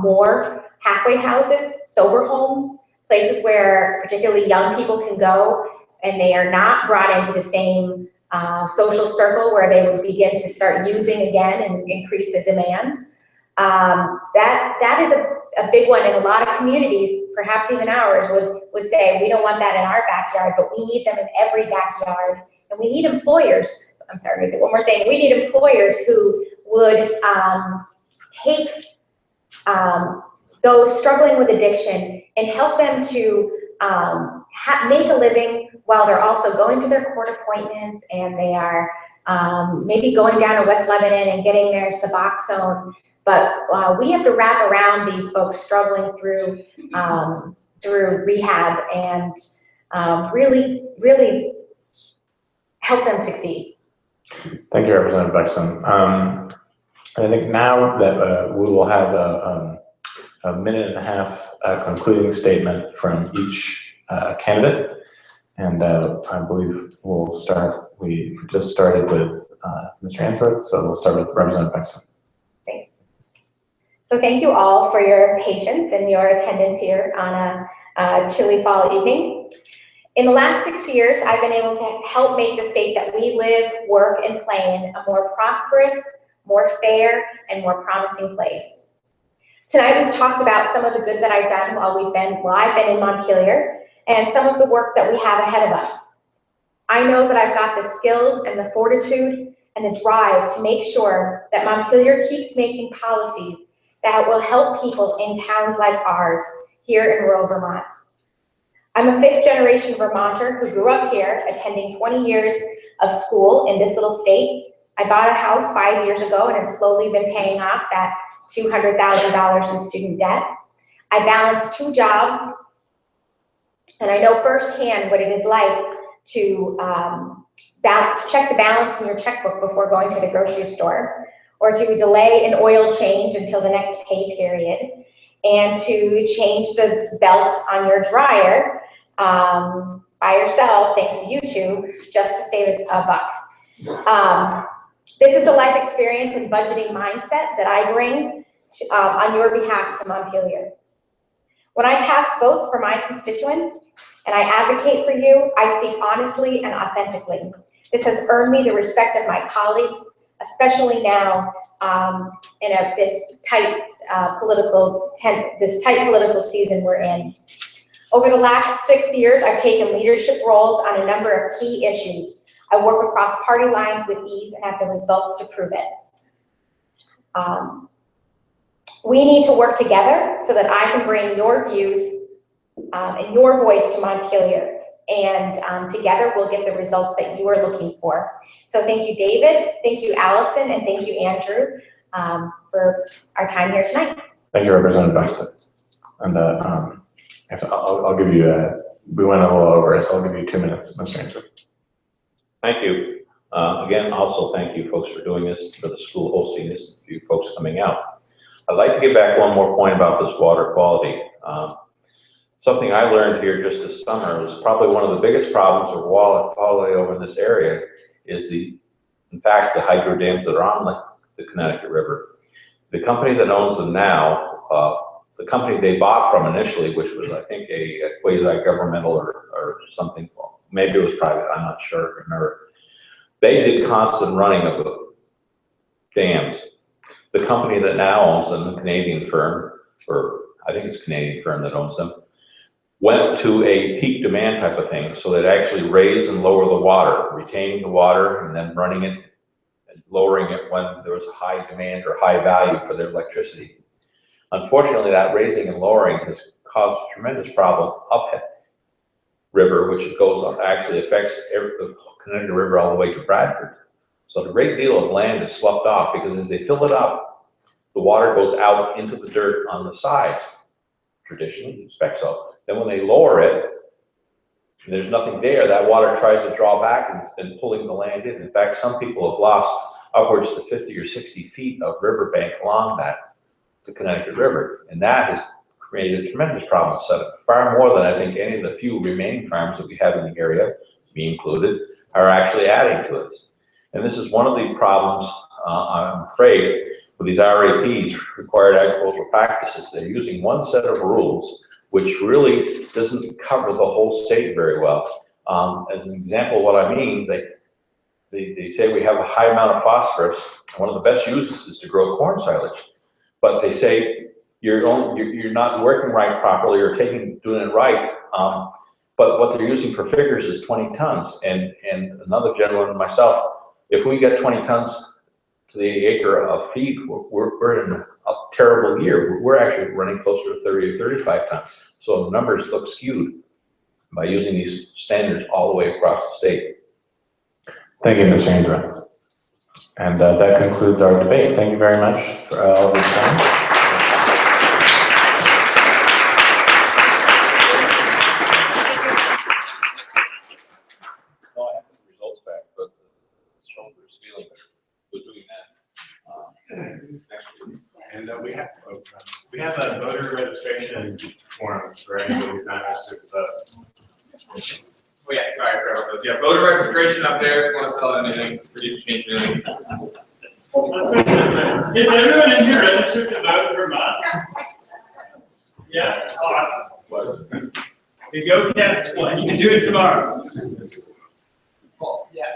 more halfway houses, sober homes, places where particularly young people can go and they are not brought into the same social circle where they would begin to start using again and increase the demand. That is a big one in a lot of communities, perhaps even ours, would say, we don't want that in our backyard, but we need them in every backyard. And we need employers, I'm sorry, to say one more thing, we need employers who would take those struggling with addiction and help them to make a living while they're also going to their court appointments, and they are maybe going down to West Lebanon and getting their Suboxone. But we have to wrap around these folks struggling through rehab and really, really help them succeed. Thank you, Representative Buxton. And I think now that we will have a minute and a half concluding statement from each candidate. And I believe we'll start, we just started with Mr. Answorth, so we'll start with Representative Buxton. Thanks. So thank you all for your patience and your attendance here on a chilly fall evening. In the last 6 years, I've been able to help make the state that we live, work, and play in a more prosperous, more fair, and more promising place. Tonight, we've talked about some of the good that I've done while I've been in Montpelier, and some of the work that we have ahead of us. I know that I've got the skills and the fortitude and the drive to make sure that Montpelier keeps making policies that will help people in towns like ours here in rural Vermont. I'm a fifth-generation Vermonter who grew up here, attending 20 years of school in this little state. I bought a house 5 years ago and have slowly been paying off that $200,000 in student debt. I balance 2 jobs, and I know firsthand what it is like to check the balance in your checkbook before going to the grocery store, or to delay an oil change until the next pay period, and to change the belt on your dryer by yourself, thanks to YouTube, just to save a buck. This is the life experience and budgeting mindset that I bring on your behalf to Montpelier. When I cast votes for my constituents and I advocate for you, I speak honestly and authentically. This has earned me the respect of my colleagues, especially now in this tight political season we're in. Over the last 6 years, I've taken leadership roles on a number of key issues. I work across party lines with ease and have the results to prove it. We need to work together so that I can bring your views and your voice to Montpelier, and together we'll get the results that you are looking for. So thank you, David, thank you, Allison, and thank you, Andrew, for our time here tonight. Thank you, Representative Buxton. And I'll give you, we went a little over, so I'll give you 2 minutes, Mr. Answorth. Thank you. Again, also thank you folks for doing this, for the school hosting this, you folks coming out. I'd like to get back one more point about this water quality. Something I learned here just this summer was probably one of the biggest problems of water quality over in this area is in fact, the hydro dams that are on the Connecticut River. The company that owns them now, the company they bought from initially, which was I think a quasi-governmental or something, maybe it was private, I'm not sure, I remember. They did constant running of the dams. The company that now owns them, the Canadian firm, or I think it's a Canadian firm that owns them, went to a peak demand type of thing. So they'd actually raise and lower the water, retaining the water and then running it and lowering it when there was a high demand or high value for their electricity. Unfortunately, that raising and lowering has caused a tremendous problem up river, which goes on, actually affects the Connecticut River all the way to Bradford. So a great deal of land is sloughed off because as they fill it up, the water goes out into the dirt on the sides. Traditionally, expect so. Then when they lower it, and there's nothing there, that water tries to draw back and pulling the land in. In fact, some people have lost upwards to 50 or 60 feet of riverbank along the Connecticut River. And that has created a tremendous problem, far more than I think any of the few remaining farms that we have in the area, me included, are actually adding to it. And this is one of the problems, I'm afraid, with these RAPs, required agricultural practices, they're using one set of rules, which really doesn't cover the whole state very well. As an example of what I mean, they say we have a high amount of phosphorus, and one of the best uses is to grow corn silage. But they say you're not working right properly or doing it right. But what they're using for figures is 20 tons. And another gentleman and myself, if we get 20 tons to the acre of feed, we're in a terrible year. We're actually running closer to 30 or 35 tons. So the numbers look skewed by using these standards all the way across the state. Thank you, Ms. Andra. And that concludes our debate. Thank you very much for all the time. Well, I have the results back, but the shoulder is feeling it. We're doing that. And we have a voter registration forms for anybody who's not registered to vote. Oh, yeah, sorry, yeah, voter registration up there, if you want to fill out anything, free to change anything. Is everyone in here registered to vote for Vermont? Yeah, awesome. You go cast one. You can do it tomorrow. Well, yeah.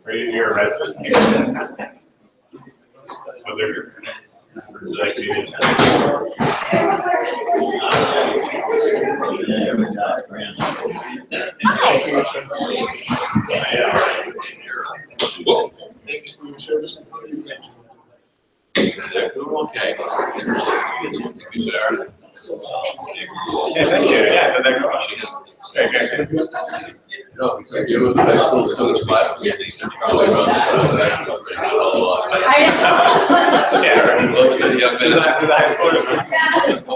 You're a resident. That's what they're. Like you did. Thank you for your service and how you mentioned. Okay. Yeah, thank you. Yeah, but they're going. No, because you were the high school students, but we probably run the Yeah, right. Well, yeah, The high school.